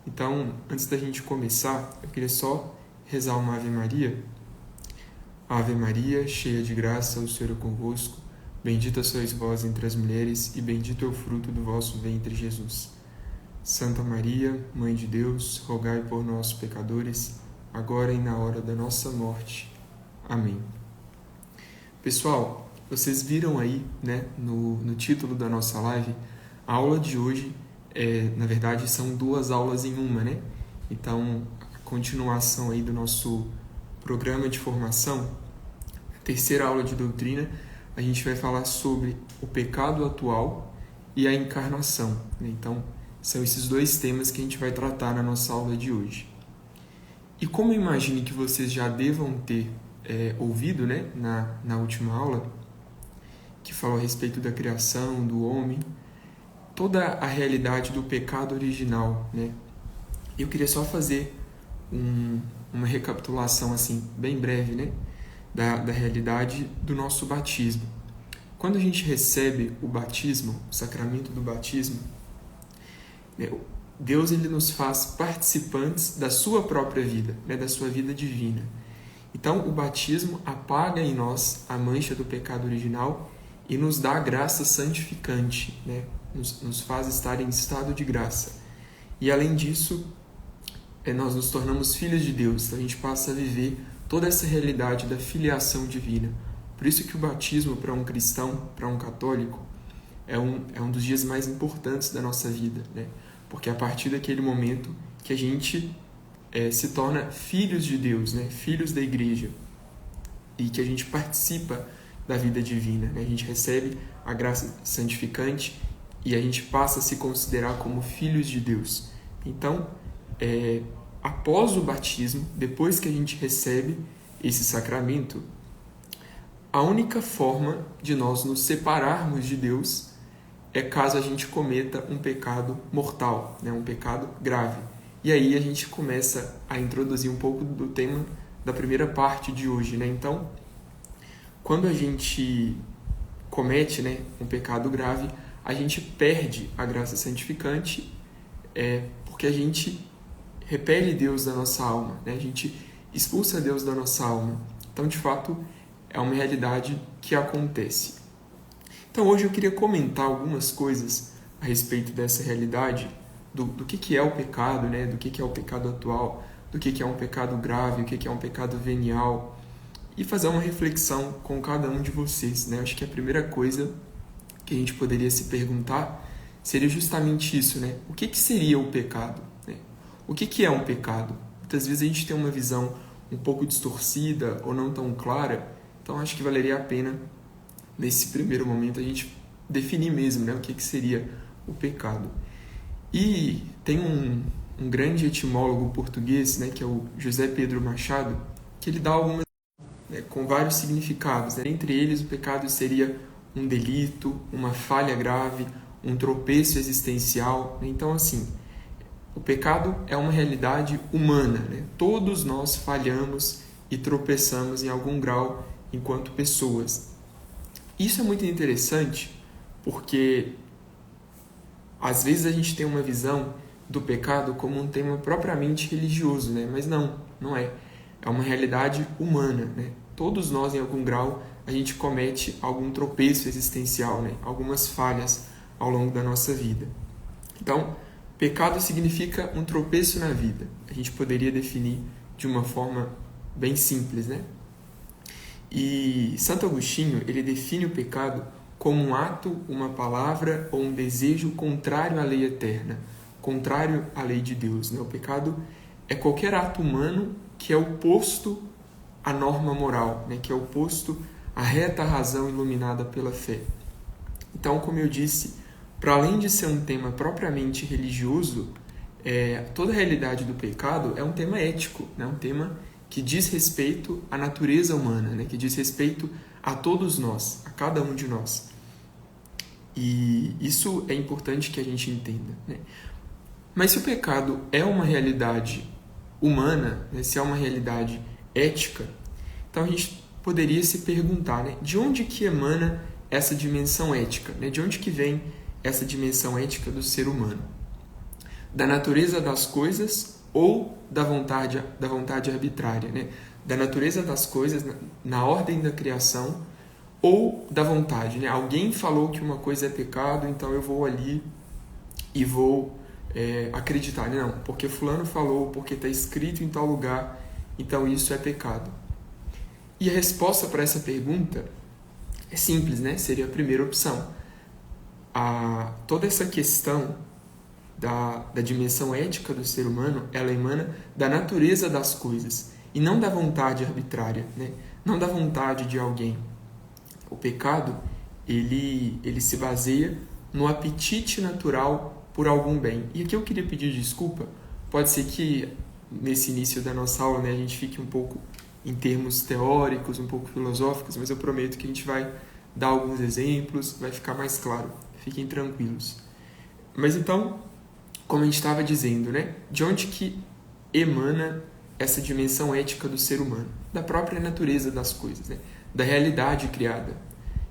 Então, antes da gente começar, eu queria só rezar uma Ave Maria. Ave Maria, cheia de graça, o Senhor é convosco. Bendita sois vós entre as mulheres, e bendito é o fruto do vosso ventre, Jesus. Santa Maria, Mãe de Deus, rogai por nós, pecadores, agora e na hora da nossa morte. Amém. Pessoal, vocês viram aí, né, no título da nossa live, a aula de hoje, na verdade, são duas aulas em uma, né? Então, a continuação aí do nosso programa de formação, terceira aula de doutrina, a gente vai falar sobre o pecado atual e a encarnação, né? Então, são esses dois temas que a gente vai tratar na nossa aula de hoje. E como eu imagino que vocês já devam ter ouvido, né, na última aula, que falou a respeito da criação, do homem, toda a realidade do pecado original, né? Eu queria só fazer uma recapitulação assim, bem breve, né, da realidade do nosso batismo. Quando a gente recebe o batismo, o sacramento do batismo, Deus ele nos faz participantes da sua própria vida, né, da sua vida divina. Então, o batismo apaga em nós a mancha do pecado original e nos dá a graça santificante, né? Nos faz estar em estado de graça. E, além disso, nós nos tornamos filhos de Deus. Então, a gente passa a viver toda essa realidade da filiação divina. Por isso que o batismo para um cristão, para um católico, é um dos dias mais importantes da nossa vida, né? Porque é a partir daquele momento que a gente se torna filhos de Deus, né? Filhos da igreja, e que a gente participa da vida divina, né? A gente recebe a graça santificante e a gente passa a se considerar como filhos de Deus. Então, após o batismo, depois que a gente recebe esse sacramento, a única forma de nós nos separarmos de Deus é caso a gente cometa um pecado mortal, né? Um pecado grave. E aí a gente começa a introduzir um pouco do tema da primeira parte de hoje, né? Então, quando a gente comete, né, um pecado grave, a gente perde a graça santificante, porque a gente repele Deus da nossa alma, né? A gente expulsa Deus da nossa alma. Então, de fato, é uma realidade que acontece. Então, hoje eu queria comentar algumas coisas a respeito dessa realidade, do que é o pecado, né? Do que é o pecado atual, do que é um pecado grave, o que é um pecado venial, e fazer uma reflexão com cada um de vocês, né? Acho que a primeira coisa que a gente poderia se perguntar seria justamente isso, né? O que seria o pecado, né? O que é um pecado? Muitas vezes a gente tem uma visão um pouco distorcida ou não tão clara, então acho que valeria a pena, nesse primeiro momento, a gente definir mesmo, né, o que seria o pecado. E tem um grande etimólogo português, né, que é o José Pedro Machado, que ele dá algumas, né, com vários significados, né? Entre eles, o pecado seria um delito, uma falha grave, um tropeço existencial, né? Então, assim, o pecado é uma realidade humana, né? Todos nós falhamos e tropeçamos em algum grau enquanto pessoas. Isso é muito interessante porque às vezes a gente tem uma visão do pecado como um tema propriamente religioso, né? Mas não é. É uma realidade humana, né? Todos nós, em algum grau, a gente comete algum tropeço existencial, né? Algumas falhas ao longo da nossa vida. Então, pecado significa um tropeço na vida. A gente poderia definir de uma forma bem simples, né? E Santo Agostinho, ele define o pecado como um ato, uma palavra ou um desejo contrário à lei eterna, contrário à lei de Deus, né? O pecado é qualquer ato humano que é oposto à norma moral, né? Que é oposto à reta razão iluminada pela fé. Então, como eu disse, para além de ser um tema propriamente religioso, toda a realidade do pecado é um tema ético, né? Um tema que diz respeito à natureza humana, né? Que diz respeito a todos nós, a cada um de nós. E isso é importante que a gente entenda, né? Mas se o pecado é uma realidade humana, né? Se é uma realidade ética, então a gente poderia se perguntar, né? De onde que emana essa dimensão ética, né? De onde que vem essa dimensão ética do ser humano? da natureza das coisas ou da vontade arbitrária, né? Da natureza das coisas na ordem da criação ou da vontade, né? Alguém falou que uma coisa é pecado, então eu vou ali e vou acreditar. Não, porque fulano falou, porque está escrito em tal lugar, então isso é pecado. E a resposta para essa pergunta é simples, né? Seria a primeira opção. Toda essa questão da dimensão ética do ser humano, ela emana da natureza das coisas e não da vontade arbitrária, né? Não da vontade de alguém. O pecado, ele se baseia no apetite natural por algum bem. E aqui eu queria pedir desculpa. Pode ser que nesse início da nossa aula, né, a gente fique um pouco em termos teóricos, um pouco filosóficos, mas eu prometo que a gente vai dar alguns exemplos, vai ficar mais claro. Fiquem tranquilos. Mas então, como a gente estava dizendo, né, de onde que emana essa dimensão ética do ser humano? Da própria natureza das coisas, né? Da realidade criada,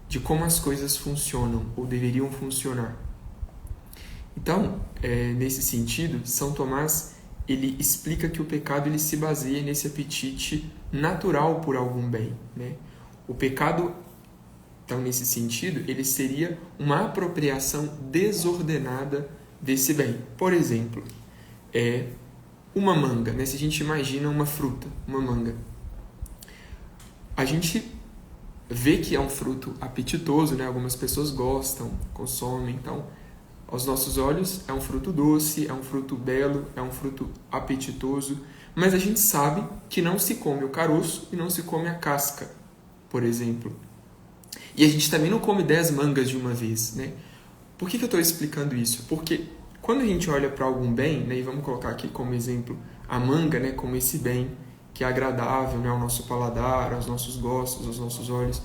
de como as coisas funcionam ou deveriam funcionar. Então, nesse sentido, São Tomás ele explica que o pecado ele se baseia nesse apetite natural por algum bem, né? O pecado, então, nesse sentido, ele seria uma apropriação desordenada desse bem. Por exemplo, uma manga, né? Se a gente imagina uma fruta, uma manga, a gente vê que é um fruto apetitoso, né? Algumas pessoas gostam, consomem, então, aos nossos olhos é um fruto doce, é um fruto belo, é um fruto apetitoso, mas a gente sabe que não se come o caroço e não se come a casca, por exemplo. E a gente também não come 10 mangas de uma vez, né? Por que eu estou explicando isso? Porque quando a gente olha para algum bem, né, e vamos colocar aqui como exemplo a manga, né, como esse bem que é agradável, né, ao nosso paladar, aos nossos gostos, aos nossos olhos,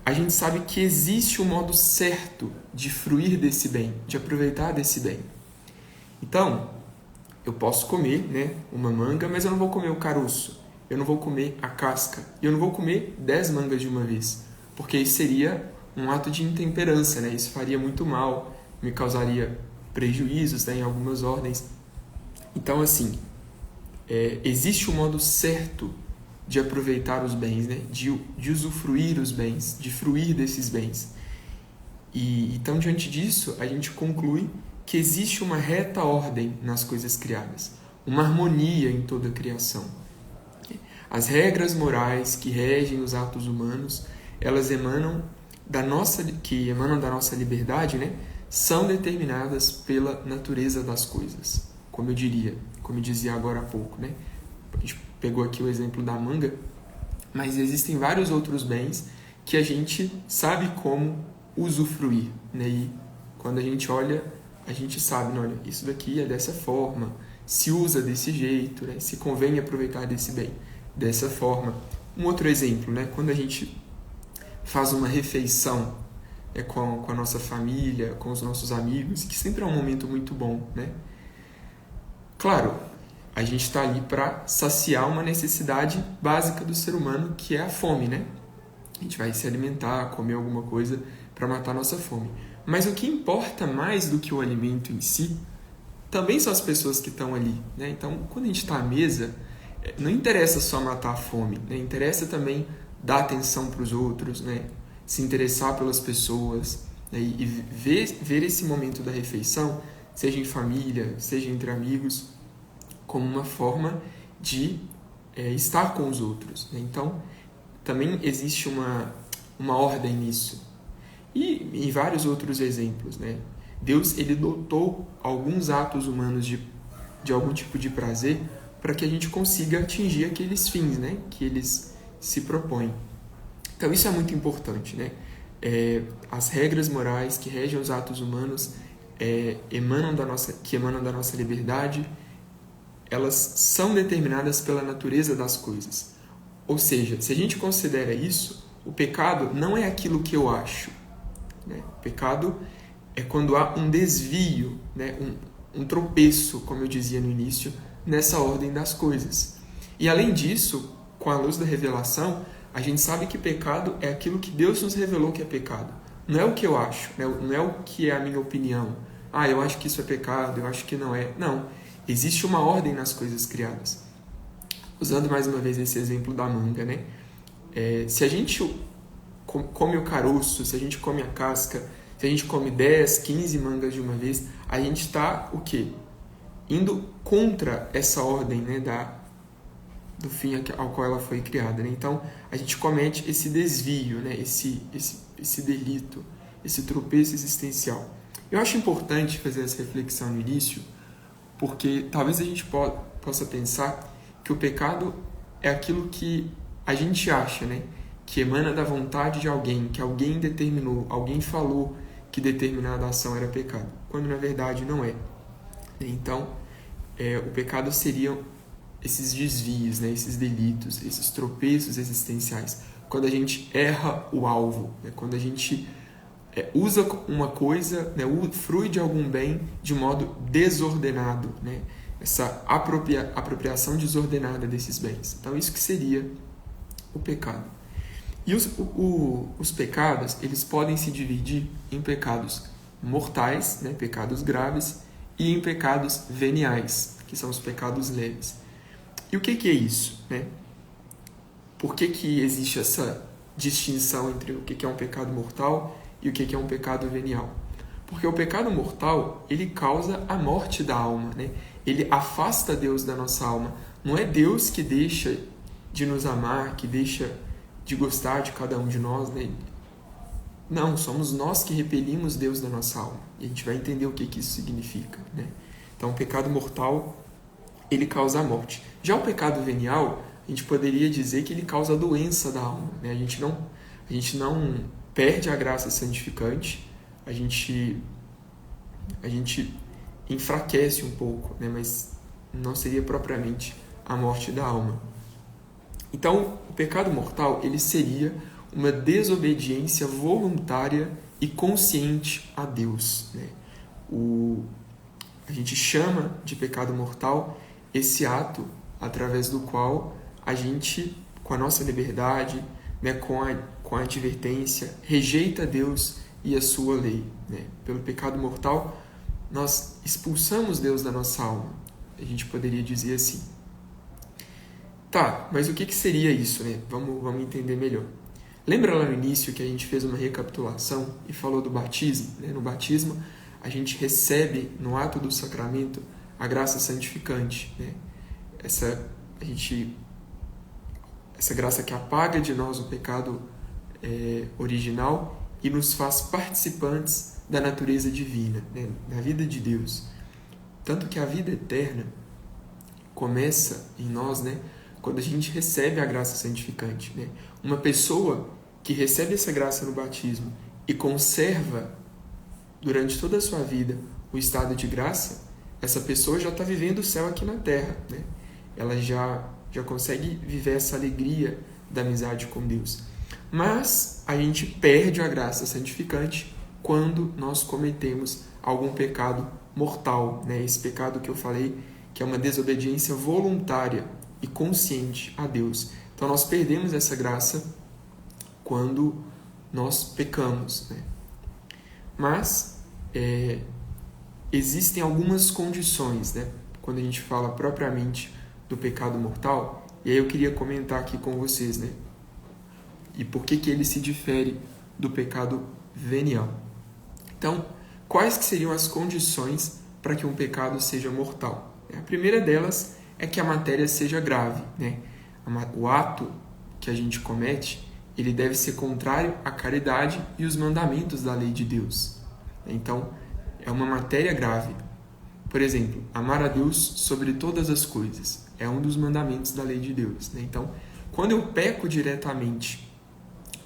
a gente sabe que existe um modo certo de fruir desse bem, de aproveitar desse bem. Então, eu posso comer, né, uma manga, mas eu não vou comer o caroço, eu não vou comer a casca, e eu não vou comer 10 mangas de uma vez, porque isso seria um ato de intemperança, né? Isso faria muito mal, me causaria prejuízos, né, em algumas ordens. Então, assim, existe um modo certo de aproveitar os bens, né? de usufruir os bens, de fruir desses bens. E então, diante disso, a gente conclui que existe uma reta ordem nas coisas criadas, uma harmonia em toda a criação. As regras morais que regem os atos humanos, elas emanam da nossa liberdade, né? São determinadas pela natureza das coisas, como eu dizia agora há pouco, né? A gente pegou aqui o exemplo da manga, mas existem vários outros bens que a gente sabe como usufruir, né? E quando a gente olha, a gente sabe, olha, isso daqui é dessa forma, se usa desse jeito, né? Se convém aproveitar desse bem dessa forma. Um outro exemplo, né? Quando a gente faz uma refeição com a nossa família, com os nossos amigos, que sempre é um momento muito bom, né? Claro, a gente está ali para saciar uma necessidade básica do ser humano, que é a fome, né? A gente vai se alimentar, comer alguma coisa para matar a nossa fome. Mas o que importa mais do que o alimento em si, também são as pessoas que estão ali, né? Então, quando a gente está à mesa, não interessa só matar a fome, né? Interessa também dar atenção para os outros, né? Se interessar pelas pessoas, né? E ver esse momento da refeição, seja em família, seja entre amigos, como uma forma de estar com os outros, né? Então, também existe uma ordem nisso. E em vários outros exemplos, né? Deus ele dotou alguns atos humanos de algum tipo de prazer para que a gente consiga atingir aqueles fins, né, que eles se propõem. Então isso é muito importante, né? As regras morais que regem os atos humanos emanam da nossa liberdade, elas são determinadas pela natureza das coisas. Ou seja, se a gente considera isso, o pecado não é aquilo que eu acho, né? O pecado é quando há um desvio, né? um tropeço, como eu dizia no início, nessa ordem das coisas. E além disso, com a luz da revelação, a gente sabe que pecado é aquilo que Deus nos revelou que é pecado. Não é o que eu acho, não é o que é a minha opinião, eu acho que isso é pecado, eu acho que não é. Não, existe uma ordem nas coisas criadas. Usando mais uma vez esse exemplo da manga, né? Se a gente come o caroço, se a gente come a casca, se a gente come 10, 15 mangas de uma vez, a gente está o quê? Indo contra essa ordem, né, do fim ao qual ela foi criada. Né? Então, a gente comete esse desvio, né, esse delito, esse tropeço existencial. Eu acho importante fazer essa reflexão no início, porque talvez a gente possa pensar que o pecado é aquilo que a gente acha, né, que emana da vontade de alguém, que alguém determinou, alguém falou que determinada ação era pecado, quando na verdade não é. Então, o pecado seriam esses desvios, né, esses delitos, esses tropeços existenciais. Quando a gente erra o alvo, né, quando a gente usa uma coisa, né, frui de algum bem de modo desordenado, né, essa apropriação desordenada desses bens. Então, isso que seria o pecado. E os pecados, eles podem se dividir em pecados mortais, né, pecados graves, e em pecados veniais, que são os pecados leves. E o que é isso? Né? Por que existe essa distinção entre o que é um pecado mortal e o que é um pecado venial? Porque o pecado mortal, ele causa a morte da alma, né? Ele afasta Deus da nossa alma. Não é Deus que deixa de nos amar, que deixa de gostar de cada um de nós, né? Não, somos nós que repelimos Deus da nossa alma. E a gente vai entender o que isso significa, né? Então, o pecado mortal, ele causa a morte. Já o pecado venial, a gente poderia dizer que ele causa a doença da alma, né? A gente não perde a graça santificante, a gente enfraquece um pouco, né? Mas não seria propriamente a morte da alma. Então, o pecado mortal, ele seria uma desobediência voluntária e consciente a Deus, né? A gente chama de pecado mortal esse ato através do qual a gente, com a nossa liberdade, né, com a advertência, rejeita Deus e a sua lei. Né? Pelo pecado mortal, nós expulsamos Deus da nossa alma. A gente poderia dizer assim. Tá, mas o que seria isso? Né? Vamos entender melhor. Lembra lá no início que a gente fez uma recapitulação e falou do batismo? Né? No batismo, a gente recebe, no ato do sacramento, a graça santificante. Né? Essa graça que apaga de nós o pecado original e nos faz participantes da natureza divina, né? Da vida de Deus. Tanto que a vida eterna começa em nós, né? Quando a gente recebe a graça santificante. Né? Uma pessoa que recebe essa graça no batismo e conserva durante toda a sua vida o estado de graça, essa pessoa já está vivendo o céu aqui na terra. Né? Ela já consegue viver essa alegria da amizade com Deus. Mas a gente perde a graça santificante quando nós cometemos algum pecado mortal. Né? Esse pecado que eu falei, que é uma desobediência voluntária e consciente a Deus. Então nós perdemos essa graça quando nós pecamos. Né? Mas existem algumas condições, né? Quando a gente fala propriamente do pecado mortal, e aí eu queria comentar aqui com vocês, né? E por que ele se difere do pecado venial. Então, quais que seriam as condições para que um pecado seja mortal? A primeira delas é que a matéria seja grave, né? O ato que a gente comete, ele deve ser contrário à caridade e os mandamentos da lei de Deus. Então, é uma matéria grave. Por exemplo, amar a Deus sobre todas as coisas é um dos mandamentos da lei de Deus. Né? Então, quando eu peco diretamente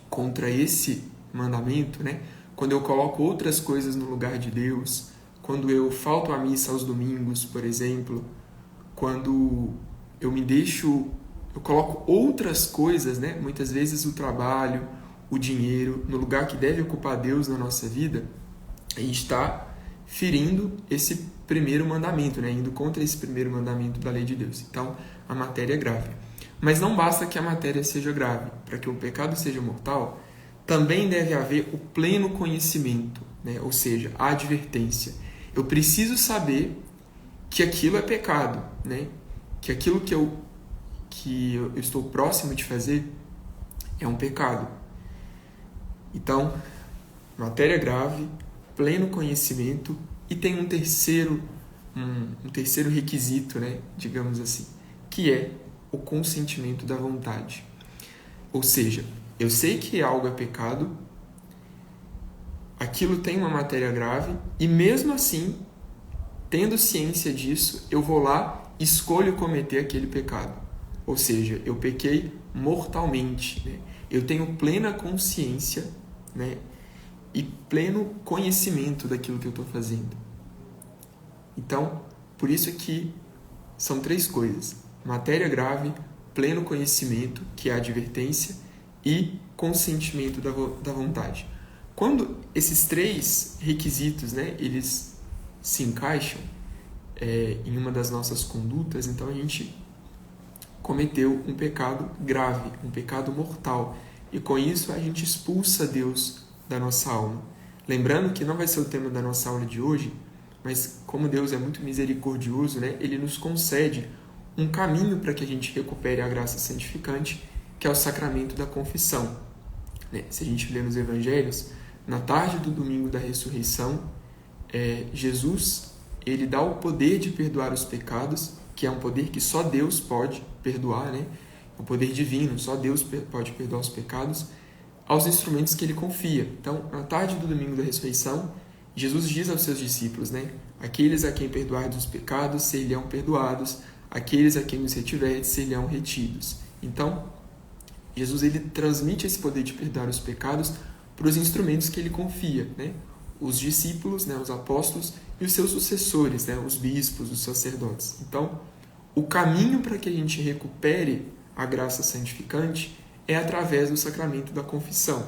contra esse mandamento, né? Quando eu coloco outras coisas no lugar de Deus, quando eu falto à missa aos domingos, por exemplo, quando eu coloco outras coisas, né? Muitas vezes o trabalho, o dinheiro, no lugar que deve ocupar Deus na nossa vida, a gente está ferindo esse primeiro mandamento, né? Indo contra esse primeiro mandamento da lei de Deus. Então, a matéria é grave. Mas não basta que a matéria seja grave. Para que o pecado seja mortal, também deve haver o pleno conhecimento, né? Ou seja, a advertência. Eu preciso saber que aquilo é pecado, né? Que aquilo que eu estou próximo de fazer é um pecado. Então, matéria grave, pleno conhecimento, e tem um terceiro requisito, né? Digamos assim, que é o consentimento da vontade. Ou seja, eu sei que algo é pecado, aquilo tem uma matéria grave, e mesmo assim, tendo ciência disso, eu vou lá e escolho cometer aquele pecado. Ou seja, eu pequei mortalmente, né? Eu tenho plena consciência, né? E pleno conhecimento daquilo que eu estou fazendo. Então, por isso que são 3 coisas: matéria grave, pleno conhecimento, que é a advertência, e consentimento da vontade. Quando esses 3 requisitos, né, eles se encaixam em uma das nossas condutas, então a gente cometeu um pecado grave, um pecado mortal, e com isso a gente expulsa Deus da nossa alma. Lembrando que não vai ser o tema da nossa aula de hoje, mas como Deus é muito misericordioso, né, Ele nos concede um caminho para que a gente recupere a graça santificante, que é o sacramento da confissão. Se a gente lê nos Evangelhos, na tarde do domingo da ressurreição, Jesus, ele dá o poder de perdoar os pecados, que é um poder que só Deus pode perdoar, né? É um poder divino, só Deus pode perdoar os pecados, aos instrumentos que ele confia. Então, na tarde do domingo da ressurreição, Jesus diz aos seus discípulos, né? Aqueles a quem perdoardes os pecados, ser-lhe-ão perdoados, aqueles a quem os retiverdes, ser-lhe-ão retidos. Então, Jesus, ele transmite esse poder de perdoar os pecados para os instrumentos que ele confia, né? Os discípulos, né? Os apóstolos e os seus sucessores, né? Os bispos, os sacerdotes. Então, o caminho para que a gente recupere a graça santificante é através do sacramento da confissão,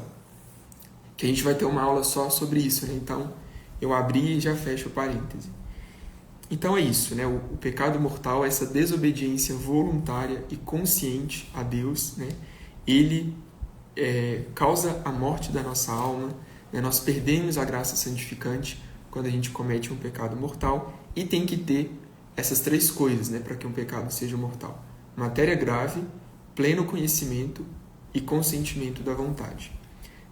que a gente vai ter uma aula só sobre isso, né? Então, eu abri e já fecho o parêntese. Então é isso, né? O pecado mortal, essa desobediência voluntária e consciente a Deus, né? Ele causa a morte da nossa alma, né? Nós perdemos a graça santificante quando a gente comete um pecado mortal, e tem que ter essas 3 coisas, né? Para que um pecado seja mortal: matéria grave, pleno conhecimento e consentimento da vontade.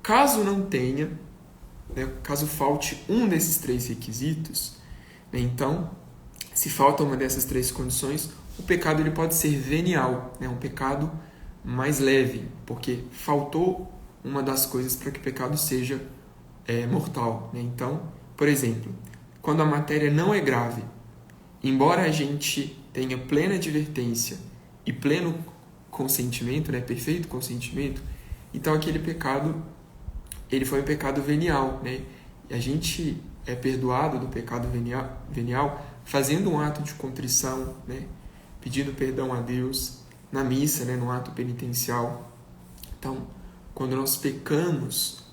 Caso não tenha, né? Caso falte um desses 3 requisitos, né? Então, se falta uma dessas 3 condições, o pecado ele pode ser venial, né? Um pecado mais leve, porque faltou uma das coisas para que o pecado seja mortal, né? Então, por exemplo, quando a matéria não é grave, embora a gente tenha plena advertência e pleno consentimento, né? Perfeito consentimento, então aquele pecado ele foi um pecado venial, né? E a gente é perdoado do pecado venial fazendo um ato de contrição, né? Pedindo perdão a Deus na missa, né? No ato penitencial. Então, quando nós pecamos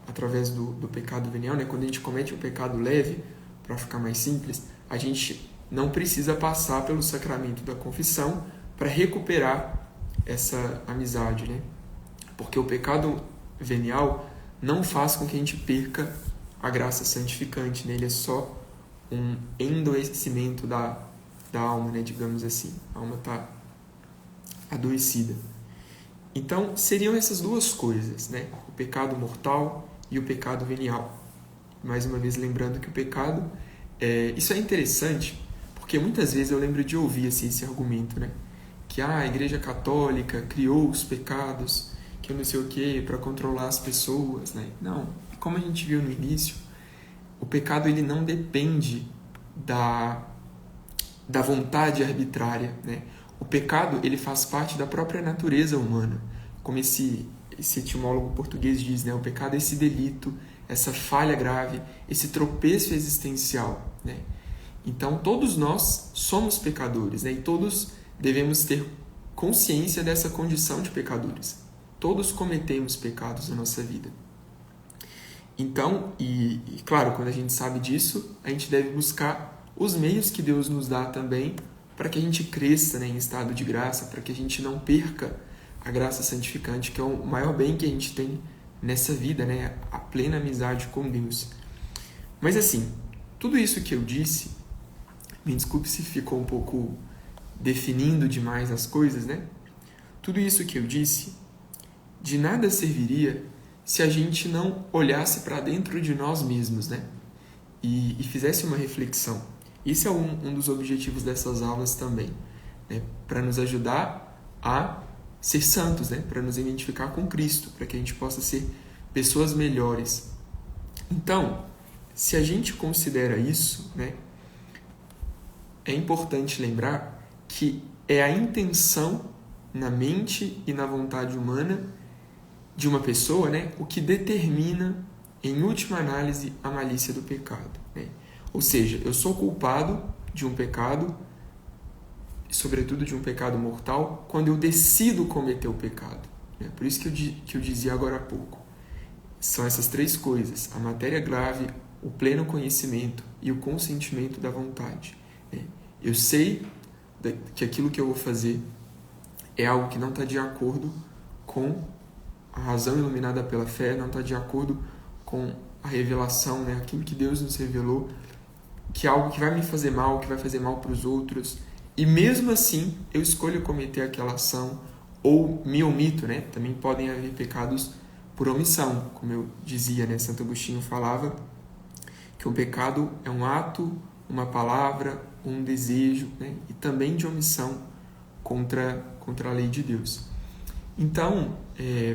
através do pecado venial, né? Quando a gente comete um pecado leve, para ficar mais simples, a gente não precisa passar pelo sacramento da confissão para recuperar essa amizade, né? Porque o pecado venial não faz com que a gente perca a graça santificante, né? Ele é só um endoecimento da alma, né? Digamos assim. A alma está adoecida. Então, seriam essas 2 coisas, né? O pecado mortal e o pecado venial. Mais uma vez, lembrando que o pecado... isso é interessante, porque muitas vezes eu lembro de ouvir assim, esse argumento, né? Que a Igreja Católica criou os pecados, que eu não sei o quê, para controlar as pessoas, né? Não, como a gente viu no início, o pecado ele não depende da vontade arbitrária, né? O pecado ele faz parte da própria natureza humana, como esse etimólogo português diz, né? O pecado é esse delito, essa falha grave, esse tropeço existencial, né? Então todos nós somos pecadores, né? E todos devemos ter consciência dessa condição de pecadores. Todos cometemos pecados na nossa vida. Então, e claro, quando a gente sabe disso, a gente deve buscar os meios que Deus nos dá também para que a gente cresça, né, em estado de graça, para que a gente não perca a graça santificante, que é o maior bem que a gente tem nessa vida, né, a plena amizade com Deus. Mas assim, tudo isso que eu disse, me desculpe se ficou um pouco definindo demais as coisas, né? Tudo isso que eu disse, de nada serviria se a gente não olhasse para dentro de nós mesmos, né? E fizesse uma reflexão. Esse é um dos objetivos dessas aulas também, né? Para nos ajudar a ser santos, né? Para nos identificar com Cristo, para que a gente possa ser pessoas melhores. Então, se a gente considera isso, né? É importante lembrar que é a intenção na mente e na vontade humana de uma pessoa, né, o que determina, em última análise, a malícia do pecado, né? Ou seja, eu sou culpado de um pecado, sobretudo de um pecado mortal, quando eu decido cometer o pecado, né? Por isso que eu dizia agora há pouco. São essas três coisas: a matéria grave, o pleno conhecimento e o consentimento da vontade, né? Eu sei que aquilo que eu vou fazer é algo que não está de acordo com a razão iluminada pela fé, não está de acordo com a revelação, né? Aquilo que Deus nos revelou, que é algo que vai me fazer mal, que vai fazer mal para os outros. E mesmo assim, eu escolho cometer aquela ação ou me omito, né? Também podem haver pecados por omissão, como eu dizia, né? Santo Agostinho falava que um pecado é um ato, uma palavra, um desejo, né? E também de omissão contra a lei de Deus. Então,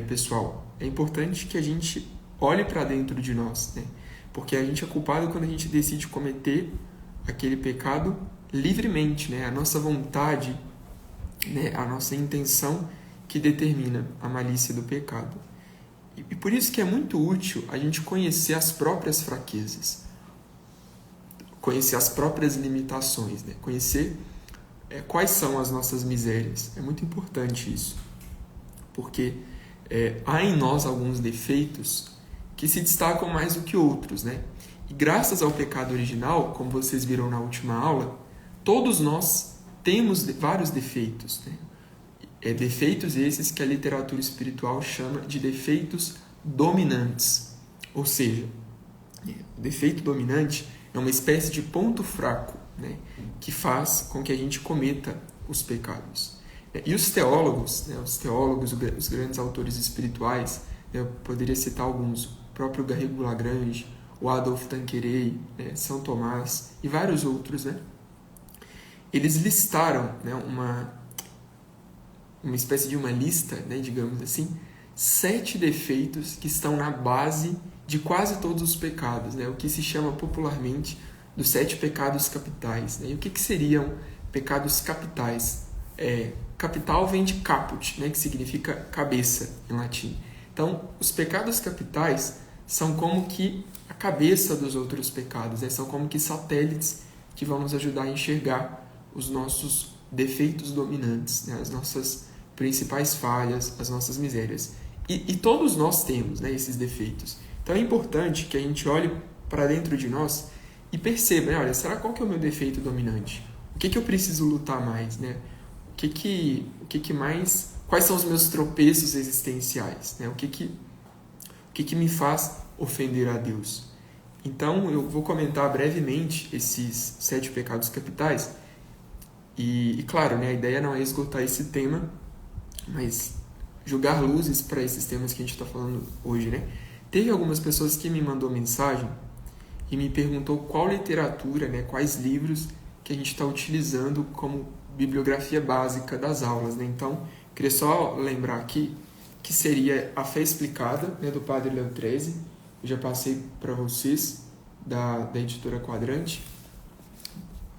pessoal, é importante que a gente olhe para dentro de nós, né? Porque a gente é culpado quando a gente decide cometer aquele pecado livremente, né? A nossa vontade, né? A nossa intenção que determina a malícia do pecado. E por isso que é muito útil a gente conhecer as próprias fraquezas, conhecer as próprias limitações, né? Conhecer quais são as nossas misérias. É muito importante isso, porque há em nós alguns defeitos que se destacam mais do que outros, né? E graças ao pecado original, como vocês viram na última aula, todos nós temos vários defeitos, né? Defeitos esses que a literatura espiritual chama de defeitos dominantes. Ou seja, o defeito dominante é uma espécie de ponto fraco, né, que faz com que a gente cometa os pecados. E os teólogos, os grandes autores espirituais, eu poderia citar alguns, o próprio Garrigou Lagrange, o Adolphe Tanqueray, né, São Tomás e vários outros, né, eles listaram, né, uma espécie de uma lista, né, digamos assim, 7 defeitos que estão na base de quase todos os pecados, né, o que se chama popularmente dos 7 pecados capitais, né? E o que seriam pecados capitais? Capital vem de caput, né, que significa cabeça em latim. Então, os pecados capitais são como que a cabeça dos outros pecados, né? São como que satélites que vão nos ajudar a enxergar os nossos defeitos dominantes, né? As nossas principais falhas, as nossas misérias. E todos nós temos, né, esses defeitos. Então é importante que a gente olhe para dentro de nós e perceba, né, olha, será qual que é o meu defeito dominante? O que eu preciso lutar mais, né? O que mais? Quais são os meus tropeços existenciais, né? O que me faz ofender a Deus? Então, eu vou comentar brevemente esses 7 pecados capitais. E claro, né, a ideia não é esgotar esse tema, mas jogar luzes para esses temas que a gente está falando hoje, né? Teve algumas pessoas que me mandou mensagem e me perguntou qual literatura, né, quais livros que a gente está utilizando como bibliografia básica das aulas, né? Então, queria só lembrar aqui que seria A Fé Explicada, né, do Padre Léo XIII. Eu já passei para vocês, da editora Quadrante.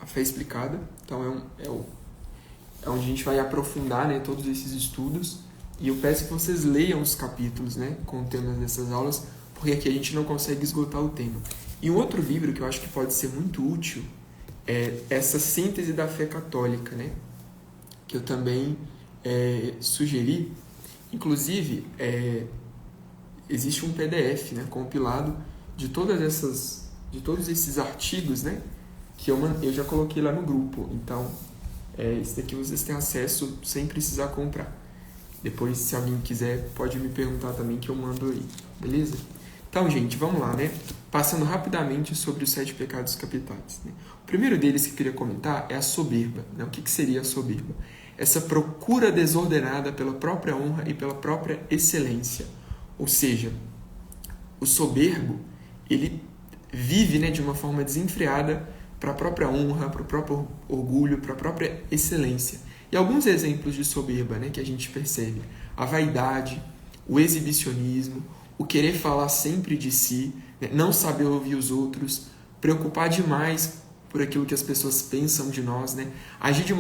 A Fé Explicada. Então, é onde a gente vai aprofundar, né, todos esses estudos. E eu peço que vocês leiam os capítulos, né, com temas dessas aulas, porque aqui a gente não consegue esgotar o tema. E um outro livro que eu acho que pode ser muito útil é essa Síntese da Fé Católica, né, que eu também sugeri. Inclusive, existe um PDF, né, compilado de todos esses artigos, né, que eu já coloquei lá no grupo. Então, esse daqui vocês têm acesso sem precisar comprar. Depois, se alguém quiser, pode me perguntar também que eu mando aí, beleza? Então, gente, vamos lá, né? Passando rapidamente sobre os 7 pecados capitais, né? O primeiro deles que eu queria comentar é a soberba, né? O que seria a soberba? Essa procura desordenada pela própria honra e pela própria excelência. Ou seja, o soberbo, ele vive, né, de uma forma desenfreada para a própria honra, para o próprio orgulho, para a própria excelência. E alguns exemplos de soberba, né, que a gente percebe: a vaidade, o exibicionismo, o querer falar sempre de si, né, não saber ouvir os outros, preocupar demais por aquilo que as pessoas pensam de nós, né? Agir de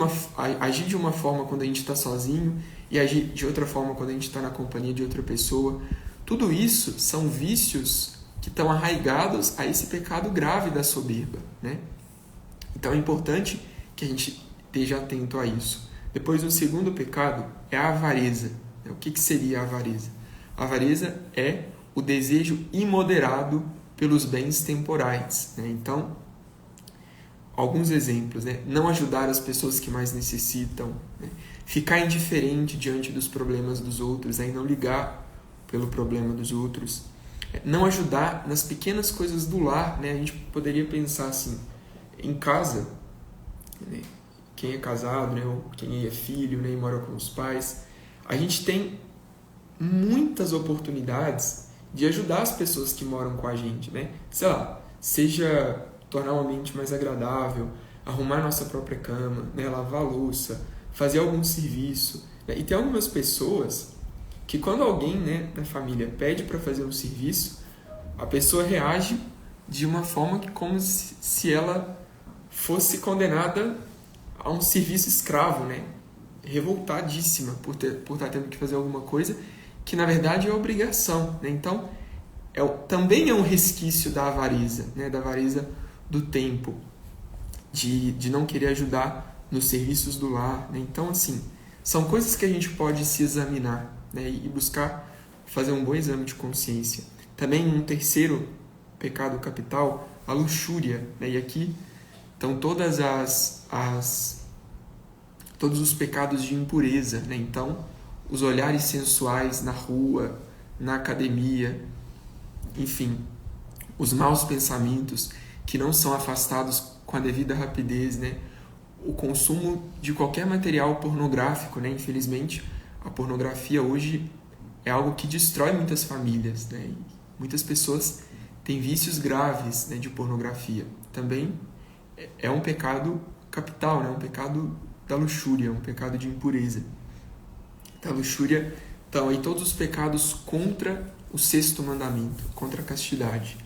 uma forma quando a gente está sozinho e agir de outra forma quando a gente está na companhia de outra pessoa. Tudo isso são vícios que estão arraigados a esse pecado grave da soberba, né? Então é importante que a gente esteja atento a isso. Depois, o segundo pecado é a avareza. O que seria a avareza? A avareza é o desejo imoderado pelos bens temporais, né? Então, alguns exemplos, né? Não ajudar as pessoas que mais necessitam, né? Ficar indiferente diante dos problemas dos outros, aí não ligar pelo problema dos outros, não ajudar nas pequenas coisas do lar, né? A gente poderia pensar assim, em casa, né? Quem é casado, né? Ou quem é filho, né? E mora com os pais, a gente tem muitas oportunidades de ajudar as pessoas que moram com a gente, né? Sei lá, seja tornar o ambiente mais agradável, arrumar nossa própria cama, né? Lavar a louça, fazer algum serviço, né? E tem algumas pessoas que quando alguém, né, da família pede para fazer um serviço, a pessoa reage de uma forma que como se ela fosse condenada a um serviço escravo, né? Revoltadíssima por estar tendo que fazer alguma coisa que na verdade é obrigação, né? Então também é um resquício da avareza, né? Da avareza do tempo, de não querer ajudar nos serviços do lar, né? Então, assim, são coisas que a gente pode se examinar, né? E buscar fazer um bom exame de consciência. Também um terceiro pecado capital, a luxúria, né? E aqui estão todos os pecados de impureza, né? Então, os olhares sensuais na rua, na academia, enfim, os maus pensamentos que não são afastados com a devida rapidez, né? O consumo de qualquer material pornográfico, né? Infelizmente, a pornografia hoje é algo que destrói muitas famílias, né? E muitas pessoas têm vícios graves, né, de pornografia. Também é um pecado capital, né? Um pecado da luxúria, um pecado de impureza. Da luxúria, então, aí todos os pecados contra o sexto mandamento, contra a castidade.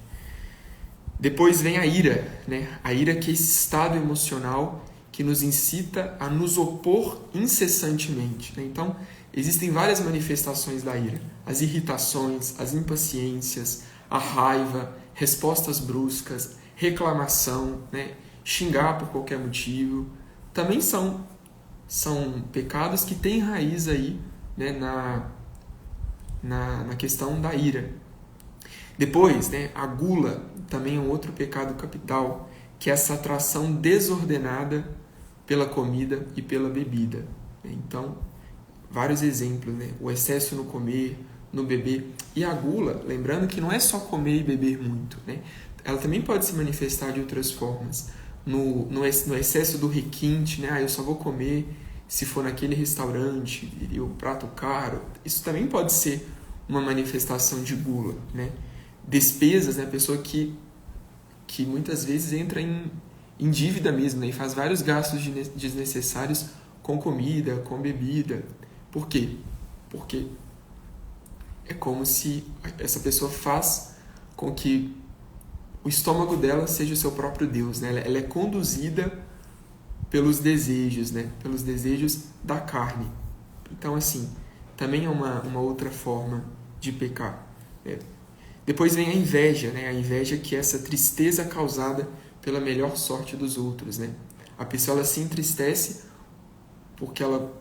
Depois vem a ira, né? A ira, que é esse estado emocional que nos incita a nos opor incessantemente, né? Então, existem várias manifestações da ira. As irritações, as impaciências, a raiva, respostas bruscas, reclamação, né? Xingar por qualquer motivo. Também são pecados que têm raiz aí, né? na questão da ira. Depois, né, a gula também é um outro pecado capital, que é essa atração desordenada pela comida e pela bebida. Então, vários exemplos, né? O excesso no comer, no beber. E a gula, lembrando que não é só comer e beber muito, né? Ela também pode se manifestar de outras formas. No excesso do requinte, né? Eu só vou comer se for naquele restaurante e o prato caro. Isso também pode ser uma manifestação de gula, né? Despesas, né? A pessoa que muitas vezes entra em dívida mesmo, né? E faz vários gastos desnecessários com comida, com bebida. Por quê? Porque é como se essa pessoa faz com que o estômago dela seja o seu próprio Deus, né? Ela é conduzida pelos desejos, né? Pelos desejos da carne. Então, assim, também é uma outra forma de pecar, né? Depois vem a inveja, né? A inveja, que é essa tristeza causada pela melhor sorte dos outros, né? A pessoa ela se entristece porque ela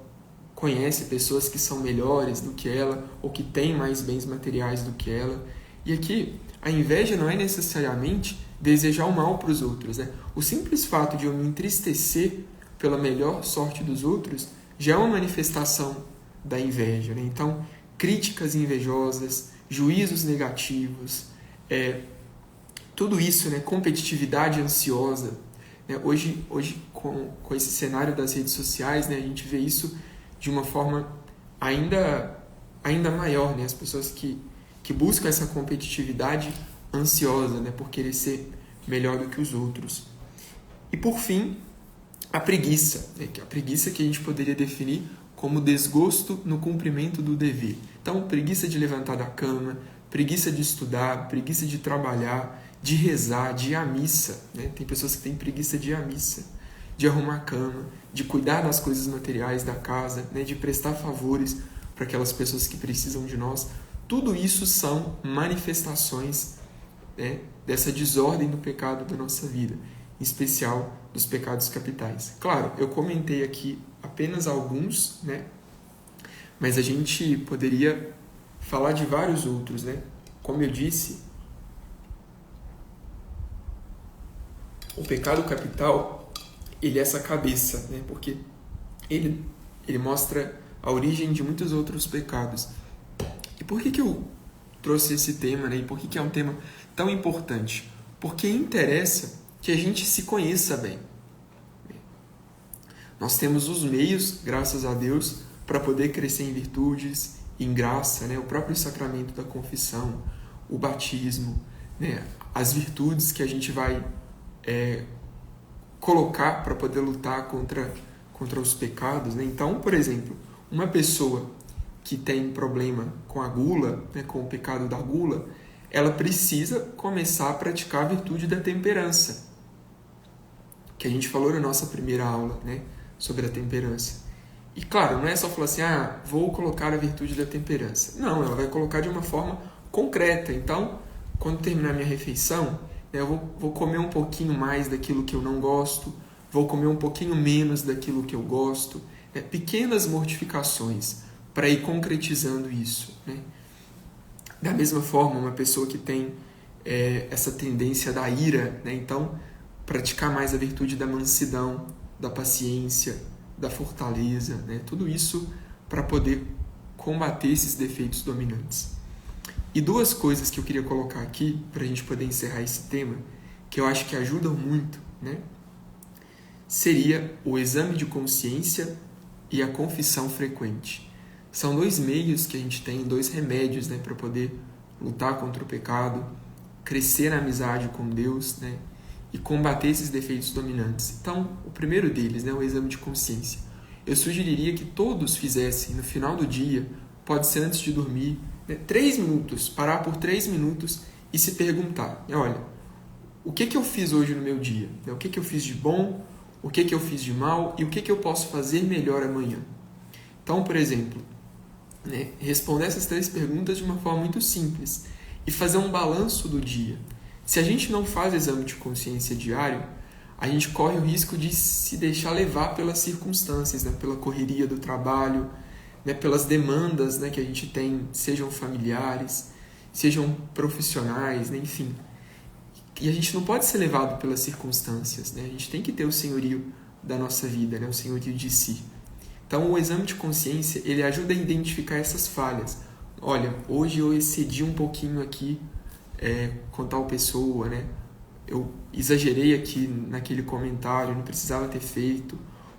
conhece pessoas que são melhores do que ela ou que têm mais bens materiais do que ela. E aqui, a inveja não é necessariamente desejar o mal para os outros, né? O simples fato de eu me entristecer pela melhor sorte dos outros já é uma manifestação da inveja, né? Então, críticas invejosas, juízos negativos, tudo isso, né, competitividade ansiosa, né, hoje com esse cenário das redes sociais, né, a gente vê isso de uma forma ainda maior, né, as pessoas que buscam essa competitividade ansiosa, né, por querer ser melhor do que os outros. E por fim, a preguiça, né, a preguiça que a gente poderia definir como desgosto no cumprimento do dever. Então, preguiça de levantar da cama, preguiça de estudar, preguiça de trabalhar, de rezar, de ir à missa. Né? Tem pessoas que têm preguiça de ir à missa, de arrumar a cama, de cuidar das coisas materiais da casa, né? De prestar favores para aquelas pessoas que precisam de nós. Tudo isso são manifestações, né, dessa desordem do pecado da nossa vida, em especial dos pecados capitais. Claro, eu comentei aqui apenas alguns, né, mas a gente poderia falar de vários outros, né? Como eu disse, o pecado capital, ele é essa cabeça, né? Porque ele mostra a origem de muitos outros pecados. E por que eu trouxe esse tema, né? E por que é um tema tão importante? Porque interessa que a gente se conheça bem. Nós temos os meios, graças a Deus, para poder crescer em virtudes, em graça, né? O próprio sacramento da confissão, o batismo, né? As virtudes que a gente vai colocar para poder lutar contra os pecados, né? Então, por exemplo, uma pessoa que tem problema com a gula, né, com o pecado da gula, ela precisa começar a praticar a virtude da temperança, que a gente falou na nossa primeira aula, né, sobre a temperança. E claro, não é só falar assim, vou colocar a virtude da temperança. Não, ela vai colocar de uma forma concreta. Então, quando terminar minha refeição, eu vou comer um pouquinho mais daquilo que eu não gosto, vou comer um pouquinho menos daquilo que eu gosto. Né? Pequenas mortificações para ir concretizando isso. Né? Da mesma forma, uma pessoa que tem essa tendência da ira, né? Então, praticar mais a virtude da mansidão, da paciência, da fortaleza, né? Tudo isso para poder combater esses defeitos dominantes. E duas coisas que eu queria colocar aqui, para a gente poder encerrar esse tema, que eu acho que ajudam muito, né? Seria o exame de consciência e a confissão frequente. São dois meios que a gente tem, dois remédios, né, para poder lutar contra o pecado, crescer na amizade com Deus, né, e combater esses defeitos dominantes. Então, o primeiro deles, né, o exame de consciência. Eu sugeriria que todos fizessem no final do dia, pode ser antes de dormir, 3 minutos, parar por 3 minutos e se perguntar, olha, o que eu fiz hoje no meu dia? O que eu fiz de bom? O que eu fiz de mal? E o que eu posso fazer melhor amanhã? Então, por exemplo, responder essas 3 perguntas de uma forma muito simples e fazer um balanço do dia. Se a gente não faz exame de consciência diário, a gente corre o risco de se deixar levar pelas circunstâncias, né? Pela correria do trabalho, né? Pelas demandas, né, que a gente tem, sejam familiares, sejam profissionais, né? Enfim. E a gente não pode ser levado pelas circunstâncias, né? A gente tem que ter o senhorio da nossa vida, né? O senhorio de si. Então, o exame de consciência, ele ajuda a identificar essas falhas. Olha, hoje eu excedi um pouquinho aqui com tal pessoa, né? Eu exagerei aqui naquele comentário, não precisava ter feito.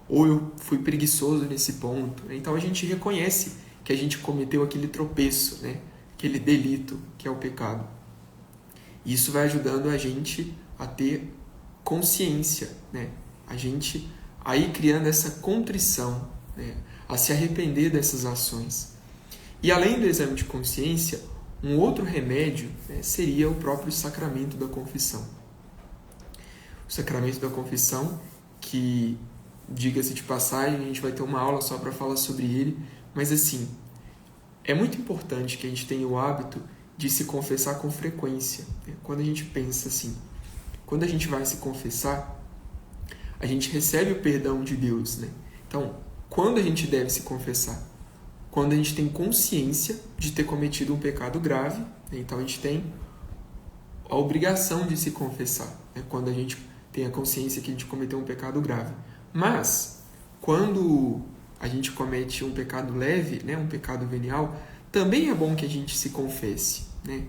Ou eu fui preguiçoso nesse ponto. Né? Então, a gente reconhece que a gente cometeu aquele tropeço, né? Aquele delito que é o pecado. Isso vai ajudando a gente a ter consciência, né? A gente aí criando essa contrição, né? A se arrepender dessas ações. E além do exame de consciência, um outro remédio, né, seria o próprio sacramento da confissão. O sacramento da confissão, que, diga-se de passagem, a gente vai ter uma aula só para falar sobre ele, mas assim, é muito importante que a gente tenha o hábito de se confessar com frequência. Né? Quando a gente pensa assim, quando a gente vai se confessar, a gente recebe o perdão de Deus. Né? Então, quando a gente deve se confessar? Quando a gente tem consciência de ter cometido um pecado grave, né? Então a gente tem a obrigação de se confessar, né? Quando a gente tem a consciência que a gente cometeu um pecado grave. Mas, quando a gente comete um pecado leve, né? Um pecado venial, também é bom que a gente se confesse, né?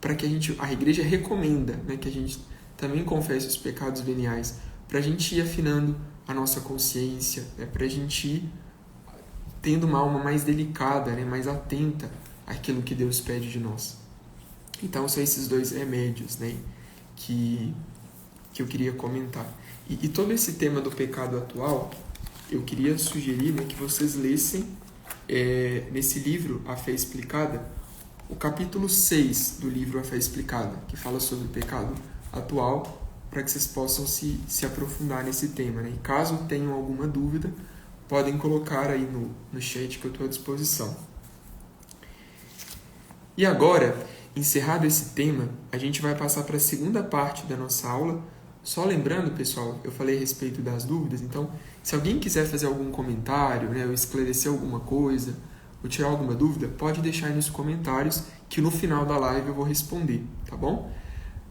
para que a igreja recomenda, né, que a gente também confesse os pecados veniais, para a gente ir afinando a nossa consciência, né, para a gente ir tendo uma alma mais delicada, né, mais atenta àquilo que Deus pede de nós. Então são esses dois remédios, né, que eu queria comentar. E todo esse tema do pecado atual, eu queria sugerir, né, que vocês lessem nesse livro, A Fé Explicada, o capítulo 6 do livro A Fé Explicada, que fala sobre o pecado atual, para que vocês possam se aprofundar nesse tema, né? E caso tenham alguma dúvida, podem colocar aí no chat que eu estou à disposição. E agora, encerrado esse tema, a gente vai passar para a segunda parte da nossa aula. Só lembrando, pessoal, eu falei a respeito das dúvidas, então, se alguém quiser fazer algum comentário, né, ou esclarecer alguma coisa, ou tirar alguma dúvida, pode deixar aí nos comentários, que no final da live eu vou responder, tá bom?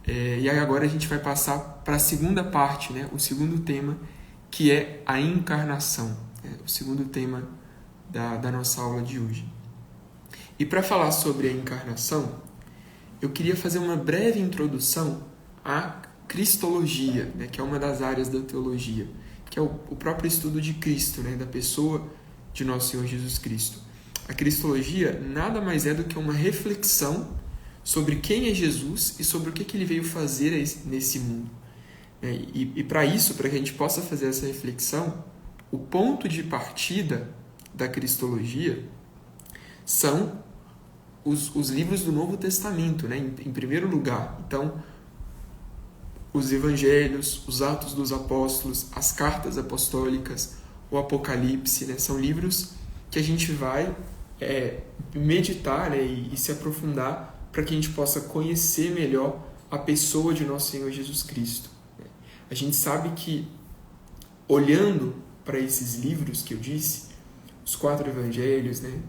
E aí agora a gente vai passar para a segunda parte, né, o segundo tema, que é a encarnação, o segundo tema da nossa aula de hoje. E para falar sobre a encarnação, eu queria fazer uma breve introdução à cristologia, né, que é uma das áreas da teologia, que é o próprio estudo de Cristo, né, da pessoa de nosso Senhor Jesus Cristo. A cristologia nada mais é do que uma reflexão sobre quem é Jesus e sobre o que ele veio fazer nesse mundo. E para isso, para que a gente possa fazer essa reflexão, o ponto de partida da cristologia são os livros do Novo Testamento, né, em primeiro lugar. Então, os evangelhos, os Atos dos Apóstolos, as cartas apostólicas, o Apocalipse, né, são livros que a gente vai meditar, né, e se aprofundar para que a gente possa conhecer melhor a pessoa de nosso Senhor Jesus Cristo. A gente sabe que, olhando para esses livros que eu disse, os 4 evangelhos, né,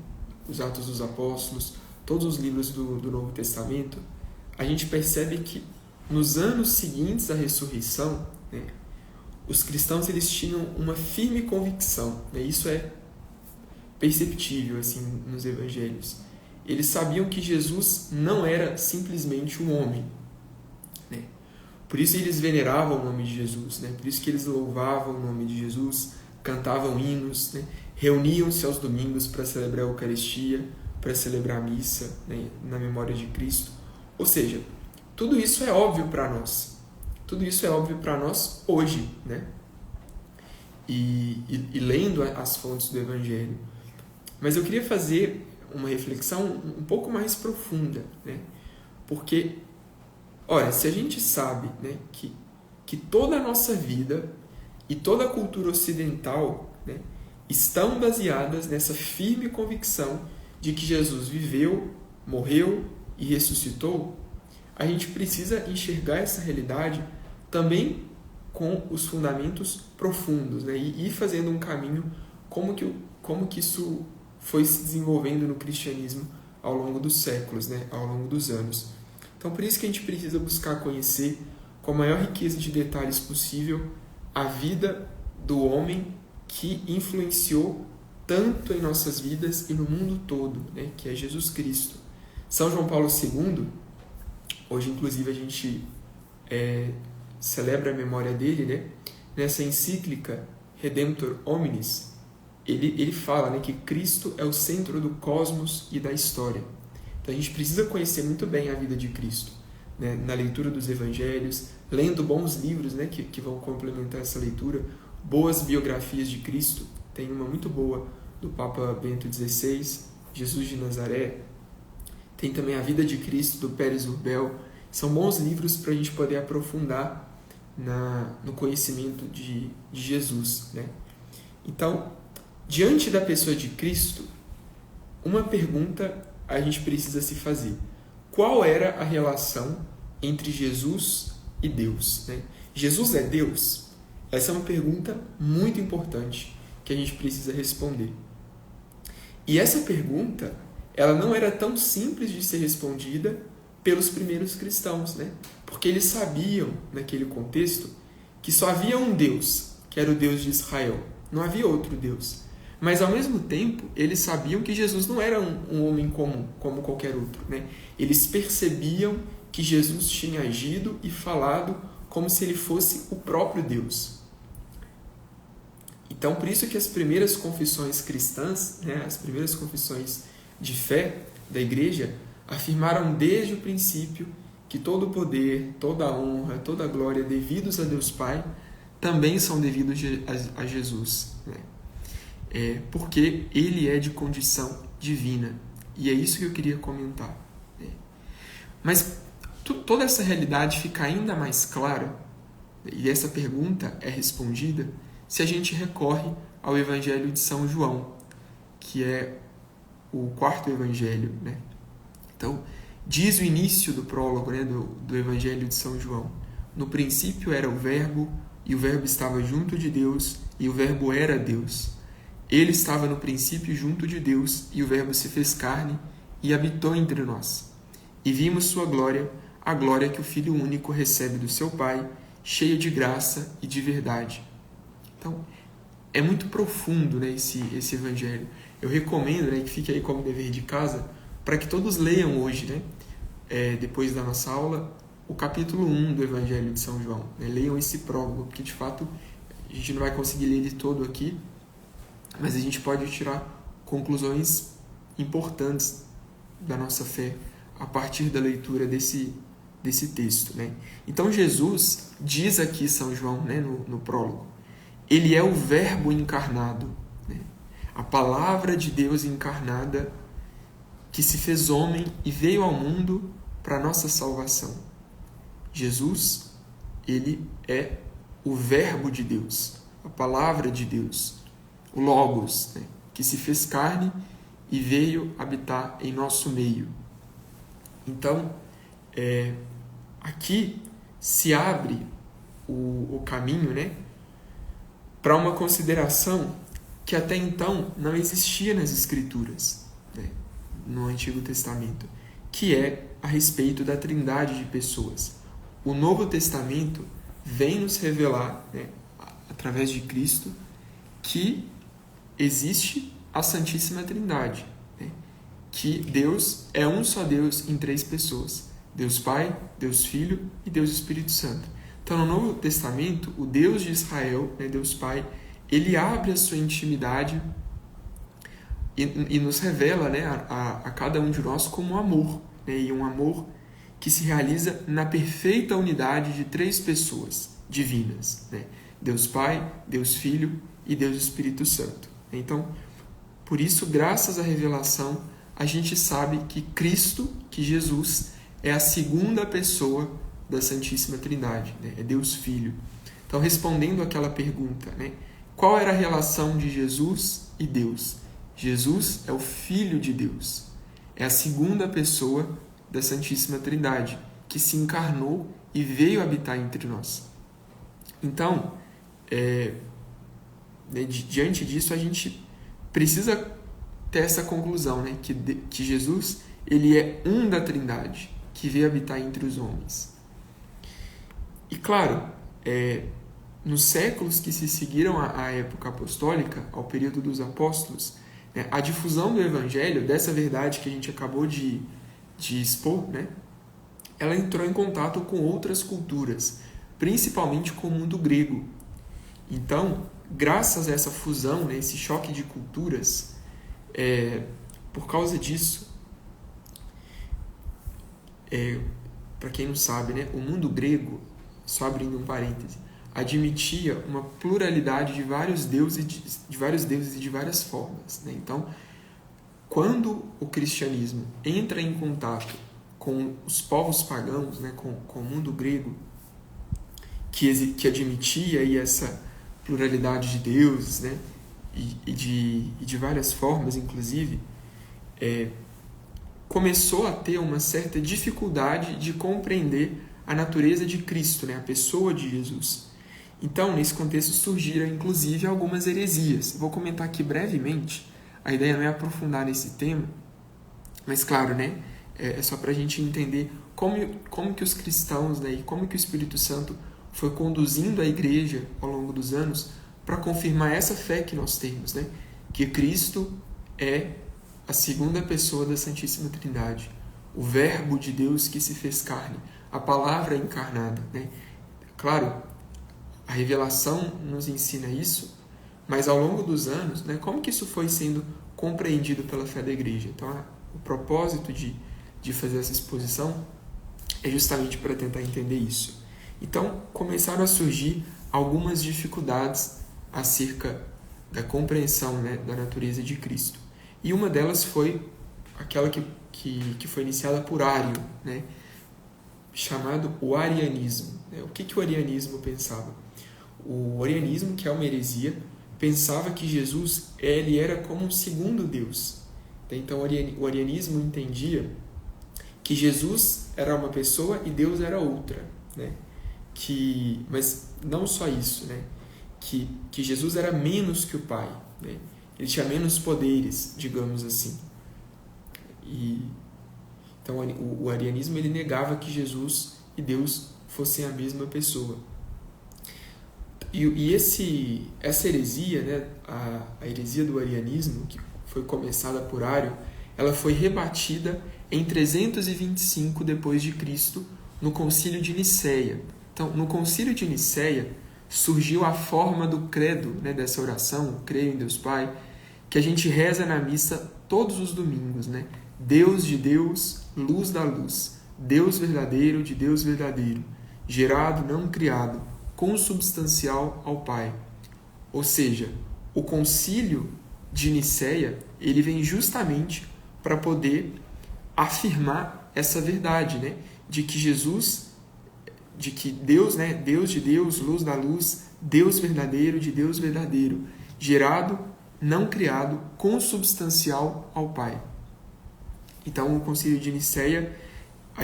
os Atos dos Apóstolos, todos os livros do Novo Testamento, a gente percebe que nos anos seguintes à ressurreição, né, os cristãos eles tinham uma firme convicção, né, isso é perceptível assim, nos evangelhos. Eles sabiam que Jesus não era simplesmente um homem, né? Por isso eles veneravam o nome de Jesus, né? Por isso que eles louvavam o nome de Jesus, cantavam hinos, né? Reuniam-se aos domingos para celebrar a Eucaristia, para celebrar a missa, né, na memória de Cristo. Ou seja, tudo isso é óbvio para nós. Tudo isso é óbvio para nós hoje, né? E lendo as fontes do Evangelho. Mas eu queria fazer uma reflexão um pouco mais profunda, né? Porque, olha, se a gente sabe, né, que toda a nossa vida e toda a cultura ocidental, né, estão baseadas nessa firme convicção de que Jesus viveu, morreu e ressuscitou, a gente precisa enxergar essa realidade também com os fundamentos profundos, né? E ir fazendo um caminho como que isso foi se desenvolvendo no cristianismo ao longo dos séculos, né? Ao longo dos anos. Então, por isso que a gente precisa buscar conhecer com a maior riqueza de detalhes possível a vida do homem que influenciou tanto em nossas vidas e no mundo todo, né? Que é Jesus Cristo. São João Paulo II, hoje inclusive a gente celebra a memória dele, né? Nessa encíclica Redemptor Hominis, ele fala, né, que Cristo é o centro do cosmos e da história. Então a gente precisa conhecer muito bem a vida de Cristo, né, na leitura dos evangelhos, lendo bons livros, né, que vão complementar essa leitura, boas biografias de Cristo. Tem uma muito boa do Papa Bento XVI, Jesus de Nazaré. Tem também a Vida de Cristo, do Pérez Urbel. São bons livros para a gente poder aprofundar no conhecimento de Jesus, né? Então, diante da pessoa de Cristo, uma pergunta a gente precisa se fazer. Qual era a relação entre Jesus e Deus, né? Jesus é Deus? Essa é uma pergunta muito importante que a gente precisa responder. E essa pergunta, ela não era tão simples de ser respondida pelos primeiros cristãos, né? Porque eles sabiam, naquele contexto, que só havia um Deus, que era o Deus de Israel. Não havia outro Deus. Mas, ao mesmo tempo, eles sabiam que Jesus não era um homem comum, como qualquer outro, né? Eles percebiam que Jesus tinha agido e falado como se ele fosse o próprio Deus. Então, por isso que as primeiras confissões cristãs, né, as primeiras confissões de fé da igreja, afirmaram desde o princípio que todo o poder, toda a honra, toda a glória devidos a Deus Pai também são devidos a Jesus, né? Porque ele é de condição divina. E é isso que eu queria comentar, né? Mas toda essa realidade fica ainda mais clara, e essa pergunta é respondida se a gente recorre ao Evangelho de São João, que é o quarto evangelho, né? Então, diz o início do prólogo, né, do Evangelho de São João: no princípio era o Verbo, e o Verbo estava junto de Deus, e o Verbo era Deus. Ele estava no princípio junto de Deus, e o Verbo se fez carne e habitou entre nós. E vimos sua glória, a glória que o Filho único recebe do seu Pai, cheia de graça e de verdade. Então, é muito profundo, né, esse evangelho. Eu recomendo, né, que fique aí como dever de casa, para que todos leiam hoje, né, depois da nossa aula, o capítulo 1 do Evangelho de São João. Né? Leiam esse prólogo, porque de fato a gente não vai conseguir ler ele todo aqui, mas a gente pode tirar conclusões importantes da nossa fé a partir da leitura desse texto, né? Então Jesus diz aqui, São João, né, no prólogo, ele é o Verbo encarnado, né? A palavra de Deus encarnada que se fez homem e veio ao mundo para a nossa salvação. Jesus, ele é o Verbo de Deus, a palavra de Deus, o Logos, né, que se fez carne e veio habitar em nosso meio. Então, aqui se abre o caminho, né, para uma consideração que até então não existia nas Escrituras, né, no Antigo Testamento, que é a respeito da trindade de pessoas. O Novo Testamento vem nos revelar, né, através de Cristo, que existe a Santíssima Trindade, né, que Deus é um só Deus em três pessoas: Deus Pai, Deus Filho e Deus Espírito Santo. Então, no Novo Testamento, o Deus de Israel, né, Deus Pai, ele abre a sua intimidade e nos revela, né, a cada um de nós como amor, né, e um amor que se realiza na perfeita unidade de três pessoas divinas, né? Deus Pai, Deus Filho e Deus Espírito Santo. Então, por isso, graças à revelação, a gente sabe que Cristo, que Jesus, é a segunda pessoa da Santíssima Trindade, né? É Deus Filho. Então, respondendo àquela pergunta, né, qual era a relação de Jesus e Deus? Jesus é o Filho de Deus, é a segunda pessoa da Santíssima Trindade, que se encarnou e veio habitar entre nós. Então, diante disso, a gente precisa ter essa conclusão, né, que Jesus, ele é um da Trindade, que veio habitar entre os homens. E claro, nos séculos que se seguiram à época apostólica, ao período dos apóstolos, né, a difusão do Evangelho, dessa verdade que a gente acabou de expor, né, ela entrou em contato com outras culturas, principalmente com o mundo grego. Então, graças a essa fusão, né, esse choque de culturas, por causa disso, para quem não sabe, né, o mundo grego, só abrindo um parêntese, admitia uma pluralidade de vários deuses e de várias formas, né? Então, quando o cristianismo entra em contato com os povos pagãos, né, com o mundo grego, que admitia aí essa pluralidade de deuses, né, e de várias formas, inclusive, começou a ter uma certa dificuldade de compreender a natureza de Cristo, né, a pessoa de Jesus. Então, nesse contexto, surgiram, inclusive, algumas heresias. Vou comentar aqui brevemente. A ideia não é aprofundar nesse tema, mas, claro, né, é só para a gente entender como que os cristãos, né, e como que o Espírito Santo foi conduzindo a igreja ao longo dos anos para confirmar essa fé que nós temos, né, que Cristo é a segunda pessoa da Santíssima Trindade, o Verbo de Deus que se fez carne, a palavra encarnada, né? Claro, a revelação nos ensina isso, mas ao longo dos anos, né, como que isso foi sendo compreendido pela fé da igreja? Então, o propósito de fazer essa exposição é justamente para tentar entender isso. Então, começaram a surgir algumas dificuldades acerca da compreensão, né, da natureza de Cristo. E uma delas foi aquela que foi iniciada por Ário, né, chamado o arianismo. O que o arianismo pensava? O arianismo, que é uma heresia, pensava que Jesus ele era como um segundo Deus. Então, o arianismo entendia que Jesus era uma pessoa e Deus era outra, né? Mas não só isso, né? Que Jesus era menos que o Pai, né? Ele tinha menos poderes, digamos assim. Então, o arianismo ele negava que Jesus e Deus fossem a mesma pessoa. E essa heresia, né, a heresia do arianismo, que foi começada por Ário, ela foi rebatida em 325 d.C., no Concílio de Nicéia. Então, no Concílio de Nicéia, surgiu a forma do credo, né, dessa oração, creio em Deus Pai, que a gente reza na missa todos os domingos, né? Deus de Deus, luz da luz, Deus verdadeiro de Deus verdadeiro, gerado, não criado, consubstancial ao Pai. Ou seja, o Concílio de Nicéia, ele vem justamente para poder afirmar essa verdade, né? De que Jesus, de que Deus, né? Deus de Deus, luz da luz, Deus verdadeiro de Deus verdadeiro, gerado, não criado, consubstancial ao Pai. Então, o Concílio de Nicéia, a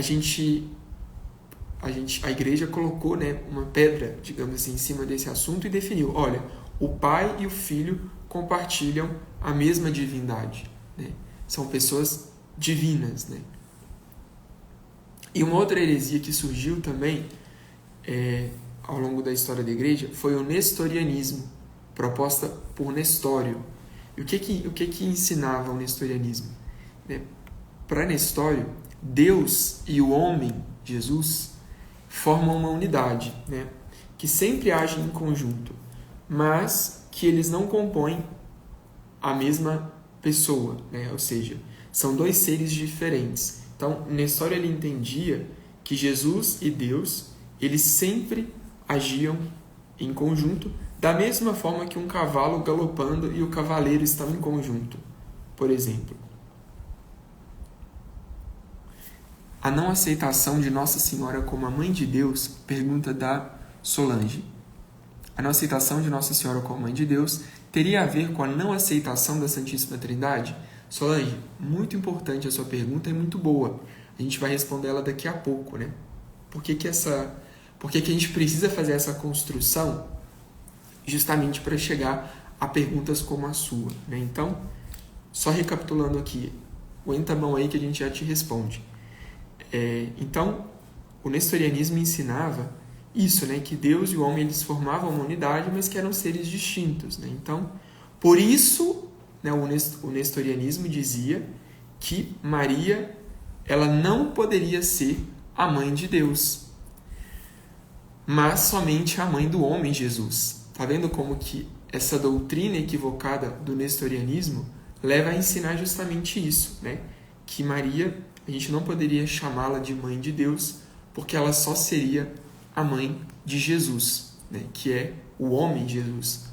igreja colocou, né, uma pedra, digamos assim, em cima desse assunto e definiu, olha, o Pai e o Filho compartilham a mesma divindade, né? São pessoas divinas, né? E uma outra heresia que surgiu também ao longo da história da igreja foi o nestorianismo, proposta por Nestório. E o que ensinava o nestorianismo? Para Nestório, Deus e o homem, Jesus, formam uma unidade, né, que sempre agem em conjunto, mas que eles não compõem a mesma pessoa, né? Ou seja, são dois seres diferentes. Então, Nestório ele entendia que Jesus e Deus eles sempre agiam em conjunto, da mesma forma que um cavalo galopando e o cavaleiro estão em conjunto, por exemplo. A não aceitação de Nossa Senhora como a Mãe de Deus, pergunta da Solange. A não aceitação de Nossa Senhora como Mãe de Deus teria a ver com a não aceitação da Santíssima Trindade? Solange, muito importante a sua pergunta e muito boa. A gente vai responder ela daqui a pouco, né? Por que a gente precisa fazer essa construção? Justamente para chegar a perguntas como a sua, né? Então, só recapitulando aqui, aguenta a mão aí que a gente já te responde. Então, o nestorianismo ensinava isso, né? Que Deus e o homem eles formavam uma unidade, mas que eram seres distintos, né? Então, por isso, né, o nestorianismo dizia que Maria ela não poderia ser a mãe de Deus, mas somente a mãe do homem Jesus. Tá vendo como que essa doutrina equivocada do nestorianismo leva a ensinar justamente isso, né? Que Maria, a gente não poderia chamá-la de mãe de Deus, porque ela só seria a mãe de Jesus, né? Que é o homem Jesus.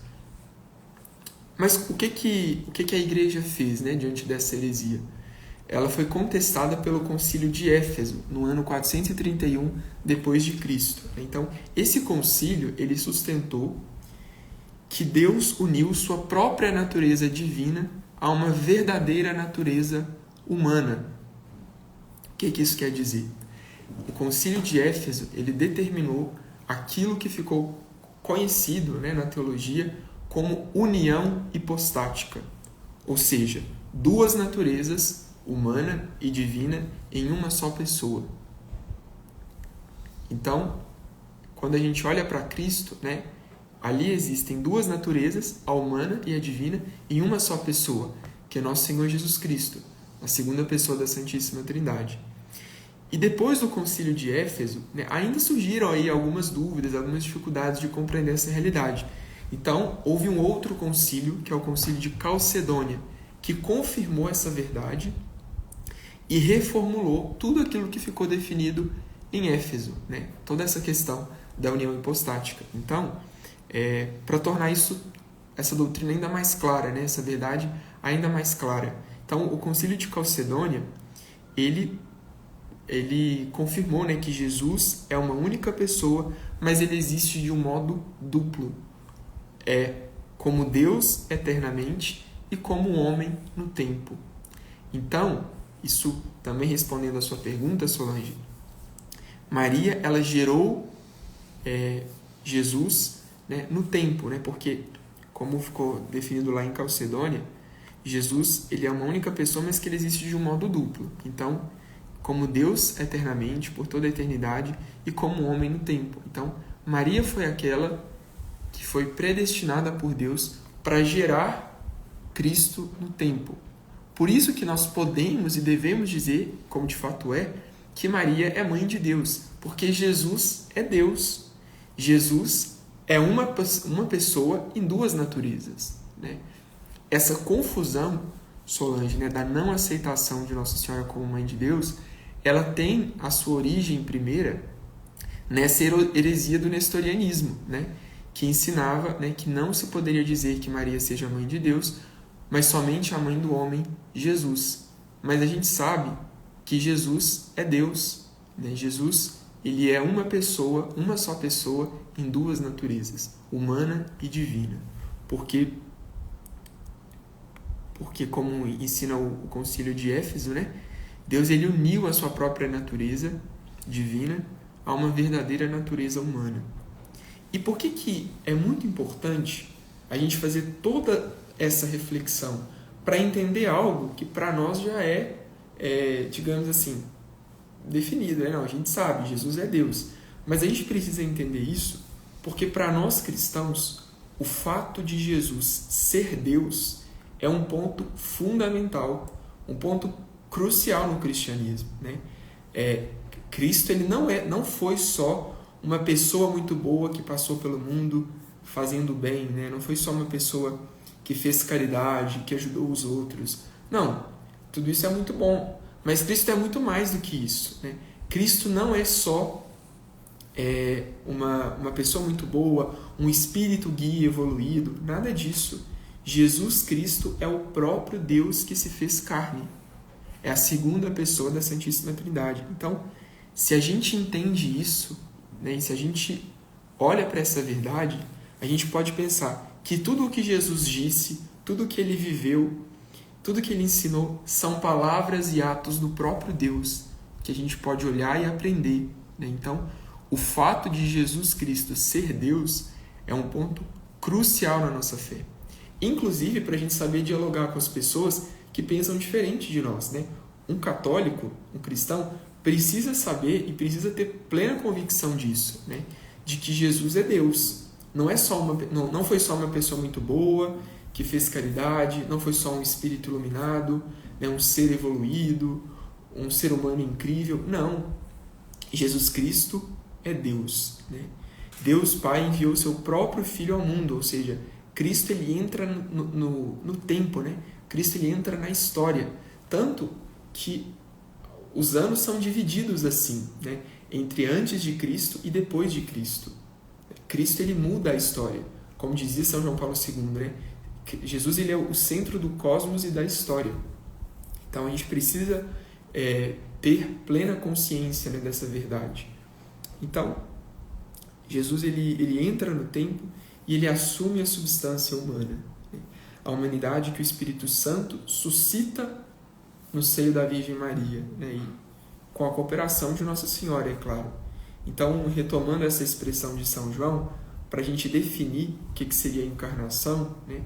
Mas o que a igreja fez, né, diante dessa heresia? Ela foi contestada pelo Concílio de Éfeso, no ano 431 d.C. Então, esse concílio ele sustentou que Deus uniu sua própria natureza divina a uma verdadeira natureza humana. O que isso quer dizer? O Concílio de Éfeso ele determinou aquilo que ficou conhecido, né, na teologia como união hipostática, ou seja, duas naturezas, humana e divina, em uma só pessoa. Então, quando a gente olha para Cristo, né, ali existem duas naturezas, a humana e a divina, em uma só pessoa, que é nosso Senhor Jesus Cristo, a segunda pessoa da Santíssima Trindade. E depois do concílio de Éfeso, né, ainda surgiram aí algumas dúvidas, algumas dificuldades de compreender essa realidade. Então, houve um outro concílio, que é o concílio de Calcedônia, que confirmou essa verdade e reformulou tudo aquilo que ficou definido em Éfeso, né? Toda essa questão da união hipostática. Então, para tornar essa doutrina ainda mais clara, né? Essa verdade ainda mais clara. Então, o concílio de Calcedônia, ele confirmou, né, que Jesus é uma única pessoa, mas ele existe de um modo duplo. Como Deus eternamente e como homem no tempo. Então, isso também respondendo a sua pergunta, Solange, Maria, ela gerou Jesus, né, no tempo, né, porque, como ficou definido lá em Calcedônia, Jesus, ele é uma única pessoa, mas que ele existe de um modo duplo. Então, como Deus eternamente, por toda a eternidade, e como homem no tempo. Então, Maria foi aquela que foi predestinada por Deus para gerar Cristo no tempo. Por isso que nós podemos e devemos dizer, como de fato é, que Maria é mãe de Deus, porque Jesus é Deus. Jesus é uma pessoa em duas naturezas, né? Essa confusão, Solange, né, da não aceitação de Nossa Senhora como mãe de Deus, ela tem a sua origem primeira nessa heresia do nestorianismo, né, que ensinava, né, que não se poderia dizer que Maria seja mãe de Deus, mas somente a mãe do homem, Jesus. Mas a gente sabe que Jesus é Deus, né? Jesus, ele é uma pessoa, uma só pessoa em duas naturezas, humana e divina. Porque como ensina o concílio de Éfeso, né, Deus, ele uniu a sua própria natureza divina a uma verdadeira natureza humana. E por que é muito importante a gente fazer toda essa reflexão? Para entender algo que para nós já digamos assim, definido, né? Não, a gente sabe, Jesus é Deus. Mas a gente precisa entender isso porque para nós cristãos, o fato de Jesus ser Deus é um ponto fundamental, um ponto crucial no cristianismo, né? Cristo, ele não foi só uma pessoa muito boa que passou pelo mundo fazendo bem, né? Não foi só uma pessoa que fez caridade, que ajudou os outros. Não, tudo isso é muito bom, mas Cristo é muito mais do que isso, né? Cristo não é só uma pessoa muito boa, um espírito guia evoluído, nada disso. Jesus Cristo é o próprio Deus que se fez carne. É a segunda pessoa da Santíssima Trindade. Então, se a gente entende isso, né, e se a gente olha para essa verdade, a gente pode pensar que tudo o que Jesus disse, tudo o que ele viveu, tudo o que ele ensinou são palavras e atos do próprio Deus que a gente pode olhar e aprender, né? Então, o fato de Jesus Cristo ser Deus é um ponto crucial na nossa fé. Inclusive para a gente saber dialogar com as pessoas que pensam diferente de nós, né? Um católico, um cristão, precisa saber e precisa ter plena convicção disso, né? De que Jesus é Deus. Não foi só uma pessoa muito boa, que fez caridade, não foi só um espírito iluminado, né? Um ser evoluído, um ser humano incrível. Não. Jesus Cristo é Deus, né? Deus Pai enviou seu próprio Filho ao mundo, ou seja, Cristo, ele entra no tempo, né? Cristo, ele entra na história. Tanto que os anos são divididos assim, né? Entre antes de Cristo e depois de Cristo. Cristo, ele muda a história. Como dizia São João Paulo II, né? Jesus, ele é o centro do cosmos e da história. Então, a gente precisa ter plena consciência, né, dessa verdade. Então, Jesus, ele entra no tempo e ele assume a substância humana, né? A humanidade que o Espírito Santo suscita no seio da Virgem Maria, né? E com a cooperação de Nossa Senhora, é claro. Então, retomando essa expressão de São João, para a gente definir o que seria a encarnação, né?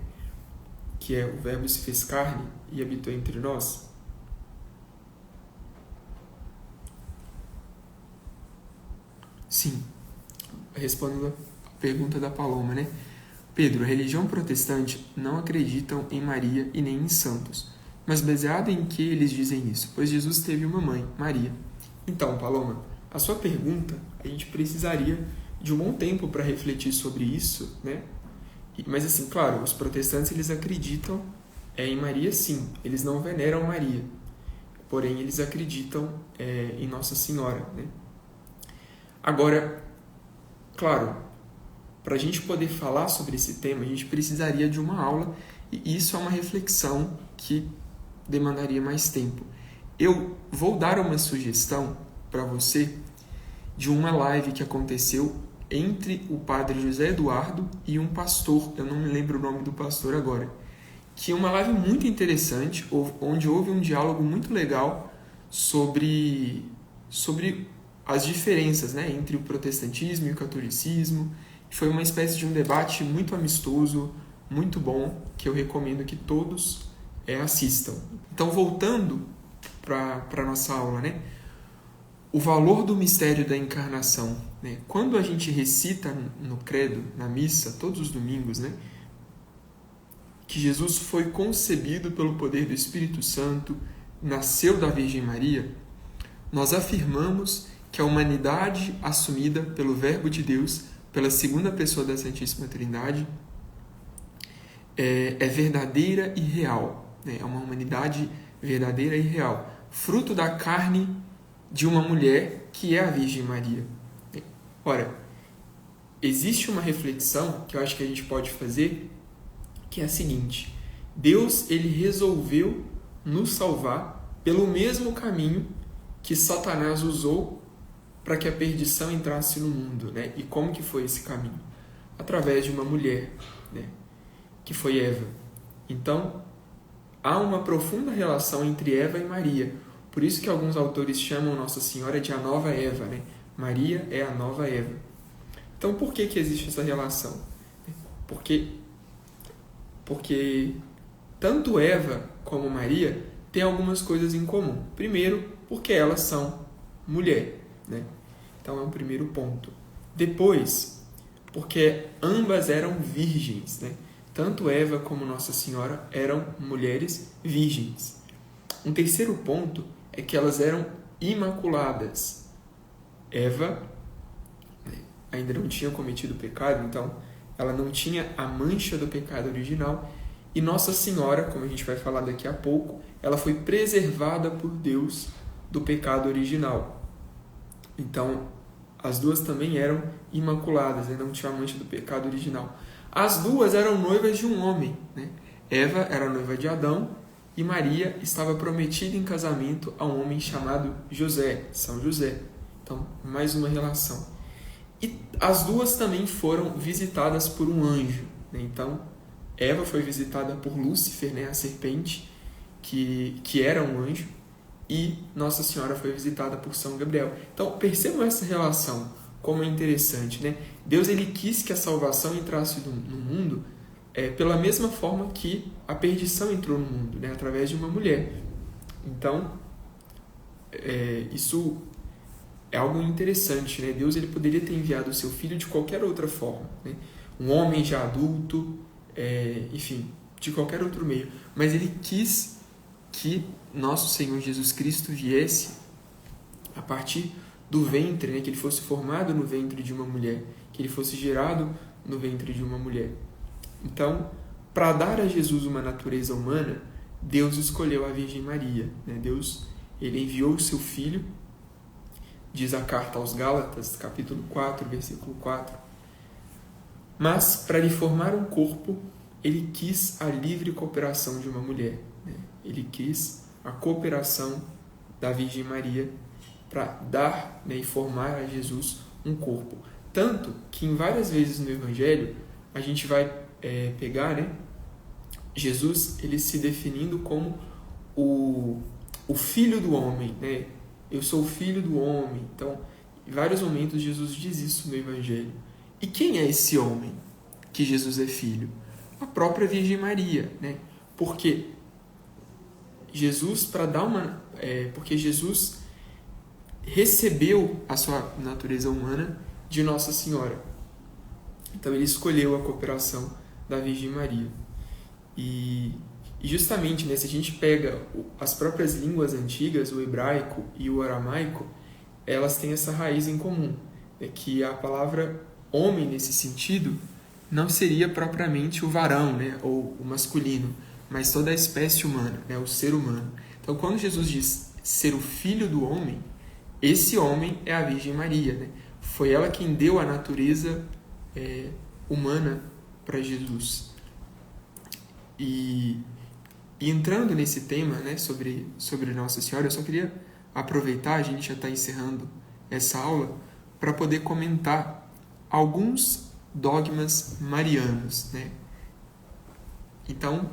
Que é o Verbo se fez carne e habitou entre nós. Sim, respondendo pergunta da Paloma, né? Pedro, a religião protestante não acreditam em Maria e nem em santos. Mas baseado em que eles dizem isso? Pois Jesus teve uma mãe, Maria. Então, Paloma, a sua pergunta, a gente precisaria de um bom tempo para refletir sobre isso, né? Mas assim, claro, os protestantes eles acreditam em Maria, sim. Eles não veneram Maria. Porém, eles acreditam em Nossa Senhora, né? Agora, claro, para a gente poder falar sobre esse tema, a gente precisaria de uma aula, e isso é uma reflexão que demandaria mais tempo. Eu vou dar uma sugestão para você de uma live que aconteceu entre o padre José Eduardo e um pastor, eu não me lembro o nome do pastor agora, que é uma live muito interessante, onde houve um diálogo muito legal sobre as diferenças, né, entre o protestantismo e o catolicismo. Foi uma espécie de um debate muito amistoso, muito bom, que eu recomendo que todos assistam. Então, voltando para a nossa aula, né? O valor do mistério da encarnação, né? Quando a gente recita no credo, na missa, todos os domingos, né? Que Jesus foi concebido pelo poder do Espírito Santo, nasceu da Virgem Maria, nós afirmamos que a humanidade assumida pelo Verbo de Deus, pela segunda pessoa da Santíssima Trindade, é verdadeira e real, né? É uma humanidade verdadeira e real, fruto da carne de uma mulher que é a Virgem Maria. Ora, existe uma reflexão que eu acho que a gente pode fazer, que é a seguinte: Deus ele resolveu nos salvar pelo mesmo caminho que Satanás usou para que a perdição entrasse no mundo, né? E como que foi esse caminho? Através de uma mulher, né? Que foi Eva. Então, há uma profunda relação entre Eva e Maria. Por isso que alguns autores chamam Nossa Senhora de a nova Eva, né? Maria é a nova Eva. Então, por que existe essa relação? Porque tanto Eva como Maria têm algumas coisas em comum. Primeiro, porque elas são mulher, né? Então, é um primeiro ponto. Depois, porque ambas eram virgens, né? Tanto Eva como Nossa Senhora eram mulheres virgens. Um terceiro ponto é que elas eram imaculadas. Eva ainda não tinha cometido pecado, então ela não tinha a mancha do pecado original. E Nossa Senhora, como a gente vai falar daqui a pouco, ela foi preservada por Deus do pecado original. Então, as duas também eram imaculadas, né? Não tinham a mancha do pecado original. As duas eram noivas de um homem, né? Eva era noiva de Adão e Maria estava prometida em casamento a um homem chamado José, São José. Então, mais uma relação. E as duas também foram visitadas por um anjo, né? Então, Eva foi visitada por Lúcifer, né? A serpente, que era um anjo, e Nossa Senhora foi visitada por São Gabriel. Então, percebam essa relação, como é interessante, né? Deus ele quis que a salvação entrasse no mundo pela mesma forma que a perdição entrou no mundo, né? Através de uma mulher. Então, isso é algo interessante, né? Deus ele poderia ter enviado o seu filho de qualquer outra forma, né? Um homem já adulto, enfim, de qualquer outro meio. Mas ele quis que nosso Senhor Jesus Cristo viesse a partir do ventre, né? Que ele fosse formado no ventre de uma mulher, que ele fosse gerado no ventre de uma mulher. Então, para dar a Jesus uma natureza humana, Deus escolheu a Virgem Maria, né? Deus ele enviou o seu Filho, diz a carta aos Gálatas, capítulo 4, versículo 4. Mas, para lhe formar um corpo, ele quis a livre cooperação de uma mulher, né? Ele quis a cooperação da Virgem Maria para dar, né, e formar a Jesus um corpo. Tanto que em várias vezes no Evangelho a gente vai pegar, né, Jesus ele se definindo como o Filho do Homem, né? Eu sou o Filho do Homem. Então, em vários momentos Jesus diz isso no Evangelho. E quem é esse homem que Jesus é filho? A própria Virgem Maria, né? Porque Jesus, porque Jesus recebeu a sua natureza humana de Nossa Senhora. Então ele escolheu a cooperação da Virgem Maria. E justamente, né, se a gente pega as próprias línguas antigas, o hebraico e o aramaico, elas têm essa raiz em comum, é que a palavra homem, nesse sentido, não seria propriamente o varão, né, ou o masculino, mas toda a espécie humana, né, o ser humano. Então, quando Jesus diz ser o filho do homem, esse homem é a Virgem Maria, né? Foi ela quem deu a natureza humana para Jesus. E entrando nesse tema, né, sobre Nossa Senhora, eu só queria aproveitar, a gente já está encerrando essa aula, para poder comentar alguns dogmas marianos, né? Então,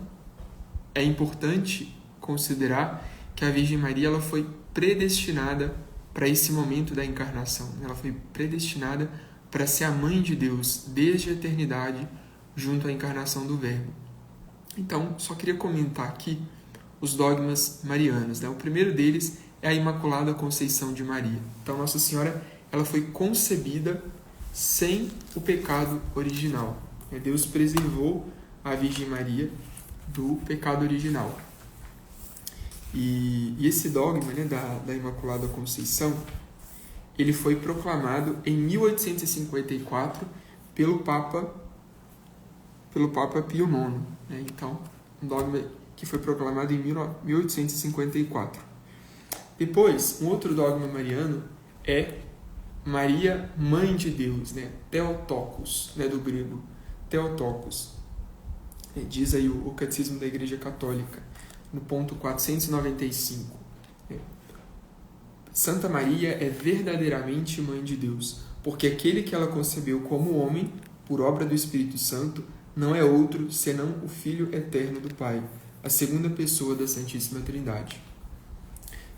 é importante considerar que a Virgem Maria ela foi predestinada para esse momento da encarnação. Ela foi predestinada para ser a mãe de Deus desde a eternidade, junto à encarnação do Verbo. Então, só queria comentar aqui os dogmas marianos, né? O primeiro deles é a Imaculada Conceição de Maria. Então, Nossa Senhora ela foi concebida sem o pecado original. Deus preservou a Virgem Maria do pecado original. E esse dogma, né, da Imaculada Conceição, ele foi proclamado em 1854 pelo Papa Pio IX. Né? Então, um dogma que foi proclamado em 1854. Depois, um outro dogma mariano é Maria, Mãe de Deus, né? Theotokos, né, do grego, Theotokos. Diz aí o Catecismo da Igreja Católica, no ponto 495. Santa Maria é verdadeiramente Mãe de Deus, porque aquele que ela concebeu como homem, por obra do Espírito Santo, não é outro senão o Filho eterno do Pai, a segunda pessoa da Santíssima Trindade.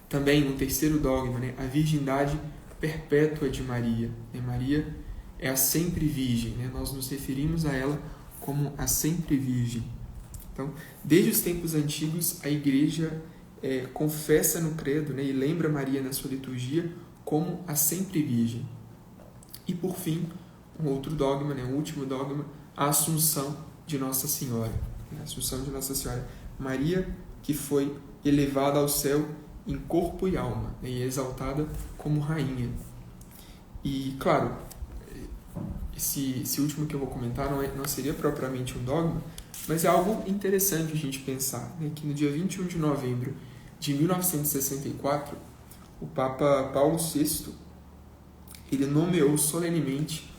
Também, no terceiro dogma, né, a virgindade perpétua de Maria. Maria é a sempre virgem, né? Nós nos referimos a ela como a sempre virgem. Então, desde os tempos antigos, a Igreja confessa no credo, né, e lembra Maria na sua liturgia como a sempre virgem. E, por fim, um outro dogma, né, um último dogma, a Assunção de Nossa Senhora. A Assunção de Nossa Senhora. Maria, que foi elevada ao céu em corpo e alma, né, e exaltada como rainha. E, claro, esse último que eu vou comentar não seria propriamente um dogma, mas é algo interessante a gente pensar, né, que no dia 21 de novembro de 1964, o Papa Paulo VI ele nomeou solenemente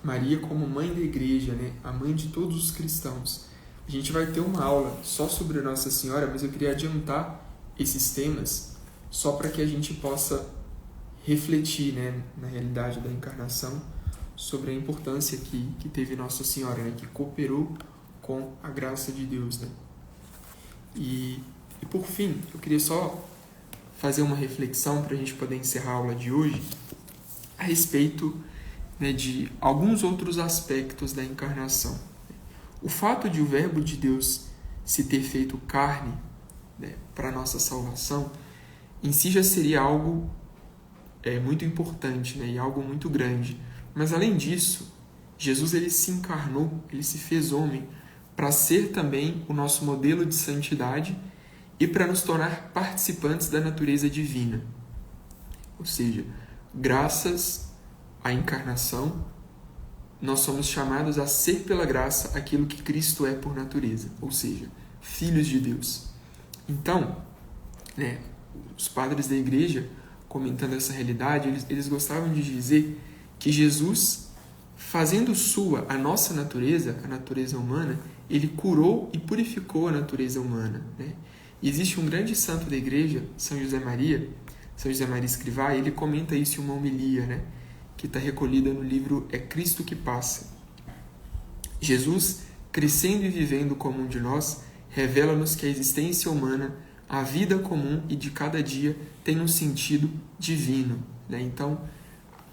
Maria como mãe da Igreja, né, a mãe de todos os cristãos. A gente vai ter uma aula só sobre Nossa Senhora, mas eu queria adiantar esses temas só para que a gente possa refletir, né, na realidade da encarnação, sobre a importância que teve Nossa Senhora, né, que cooperou com a graça de Deus. Né? E por fim, eu queria só fazer uma reflexão para a gente poder encerrar a aula de hoje a respeito, né, de alguns outros aspectos da encarnação. O fato de o Verbo de Deus se ter feito carne, né, para a nossa salvação, em si já seria algo muito importante, né, e algo muito grande. Mas além disso, Jesus ele se encarnou, ele se fez homem para ser também o nosso modelo de santidade e para nos tornar participantes da natureza divina. Ou seja, graças à encarnação, nós somos chamados a ser pela graça aquilo que Cristo é por natureza, ou seja, filhos de Deus. Então, né, os padres da igreja, comentando essa realidade, eles gostavam de dizer que Jesus, fazendo sua a nossa natureza, a natureza humana, ele curou e purificou a natureza humana. Né? E existe um grande santo da igreja, São José Maria Escrivá, e ele comenta isso em uma homilia, né, que está recolhida no livro É Cristo que Passa. Jesus, crescendo e vivendo como um de nós, revela-nos que a existência humana, a vida comum e de cada dia tem um sentido divino. Né? Então,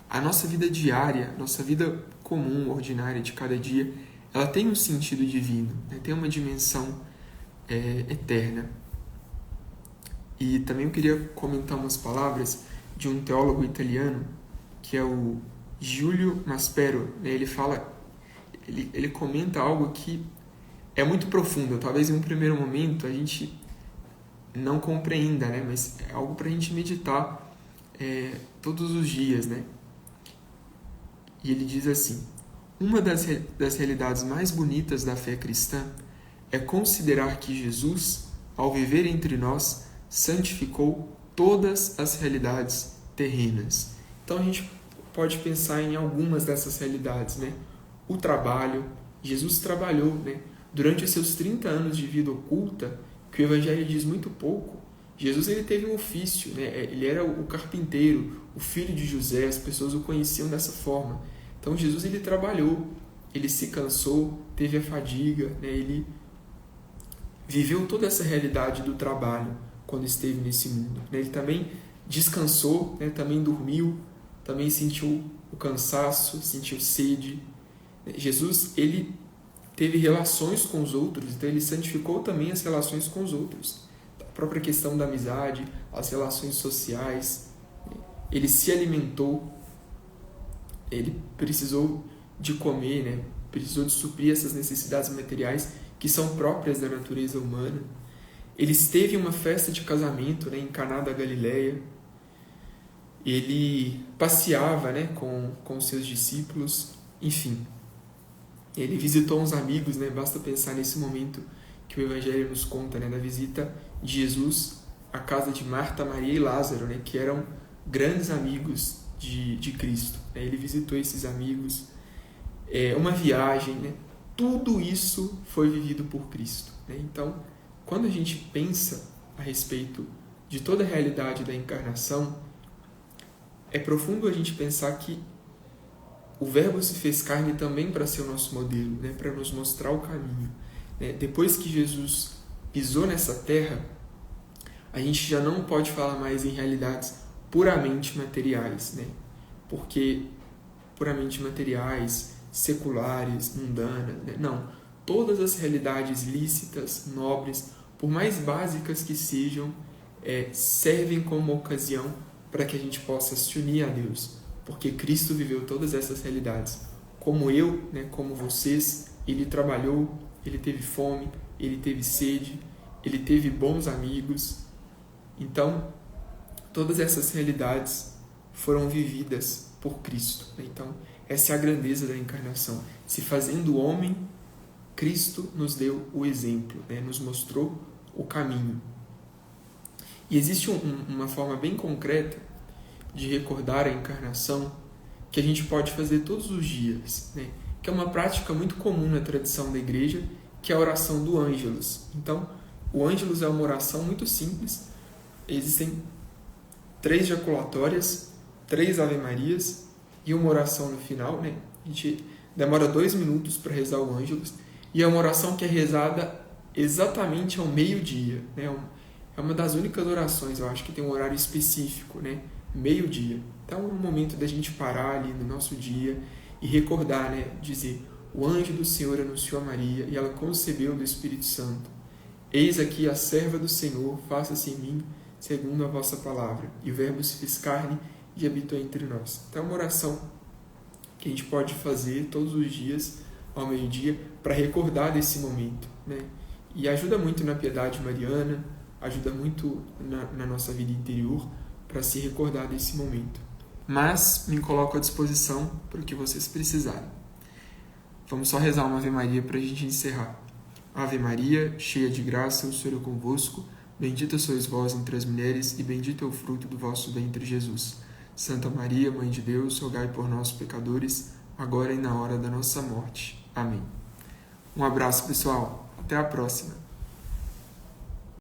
a nossa vida diária, nossa vida comum, ordinária de cada dia, ela tem um sentido divino, né? Tem uma dimensão eterna. E também eu queria comentar umas palavras de um teólogo italiano, que é o Giulio Maspero. Né? Ele fala, ele comenta algo que é muito profundo. Talvez em um primeiro momento a gente não compreenda, né? Mas é algo para a gente meditar todos os dias, né? E ele diz assim: uma das realidades mais bonitas da fé cristã é considerar que Jesus, ao viver entre nós, santificou todas as realidades terrenas. Então a gente pode pensar em algumas dessas realidades, né? O trabalho. Jesus trabalhou, né? Durante os seus 30 anos de vida oculta, que o Evangelho diz muito pouco, Jesus ele teve um ofício, né? Ele era o carpinteiro, o filho de José, as pessoas o conheciam dessa forma. Então Jesus ele trabalhou, ele se cansou, teve a fadiga, né? Ele viveu toda essa realidade do trabalho quando esteve nesse mundo, né? Ele também descansou, né? Também dormiu, também sentiu o cansaço, sentiu sede. Jesus ele teve relações com os outros, então ele santificou também as relações com os outros. A própria questão da amizade, as relações sociais. Ele se alimentou, ele precisou de comer, né? Precisou de suprir essas necessidades materiais que são próprias da natureza humana. Ele esteve em uma festa de casamento, né, em Caná da Galileia. Ele passeava, né, com os seus discípulos, enfim. Ele visitou uns amigos, né? Basta pensar nesse momento que o Evangelho nos conta, né? Da visita de Jesus à casa de Marta, Maria e Lázaro, né? Que eram grandes amigos de Cristo. Né? Ele visitou esses amigos, uma viagem, né? Tudo isso foi vivido por Cristo. Né? Então, quando a gente pensa a respeito de toda a realidade da encarnação, é profundo a gente pensar que o Verbo se fez carne também para ser o nosso modelo, né? Para nos mostrar o caminho. Né? Depois que Jesus pisou nessa terra, a gente já não pode falar mais em realidades puramente materiais, né? Porque puramente materiais, seculares, mundanas, né? Não. Todas as realidades lícitas, nobres, por mais básicas que sejam, servem como ocasião para que a gente possa se unir a Deus. Porque Cristo viveu todas essas realidades. Como eu, né, como vocês, ele trabalhou, ele teve fome, ele teve sede, ele teve bons amigos. Então, todas essas realidades foram vividas por Cristo. Né? Então, essa é a grandeza da encarnação. Se fazendo homem, Cristo nos deu o exemplo, né? Nos mostrou o caminho. E existe uma forma bem concreta de recordar a encarnação que a gente pode fazer todos os dias, né? Que é uma prática muito comum na tradição da igreja, que é a oração do Ângelus. Então, o Ângelus é uma oração muito simples. Existem 3 jaculatórias, 3 ave-marias e uma oração no final, né? A gente demora 2 minutos para rezar o Ângelus e é uma oração que é rezada exatamente ao meio-dia, né? É uma das únicas orações, eu acho, que tem um horário específico, né? Meio-dia. Então é um momento da gente parar ali no nosso dia e recordar, né? Dizer: o anjo do Senhor anunciou a Maria e ela concebeu do Espírito Santo. Eis aqui a serva do Senhor, faça-se em mim segundo a vossa palavra. E o Verbo se fez carne e habitou entre nós. Então é uma oração que a gente pode fazer todos os dias ao meio-dia para recordar desse momento, né? E ajuda muito na piedade mariana, ajuda muito na nossa vida interior para se recordar desse momento. Mas me coloco à disposição para o que vocês precisarem. Vamos só rezar uma Ave Maria para a gente encerrar. Ave Maria, cheia de graça, o Senhor é convosco. Bendita sois vós entre as mulheres, e bendito é o fruto do vosso ventre, Jesus. Santa Maria, Mãe de Deus, rogai por nós, pecadores, agora e na hora da nossa morte. Amém. Um abraço, pessoal. Até a próxima.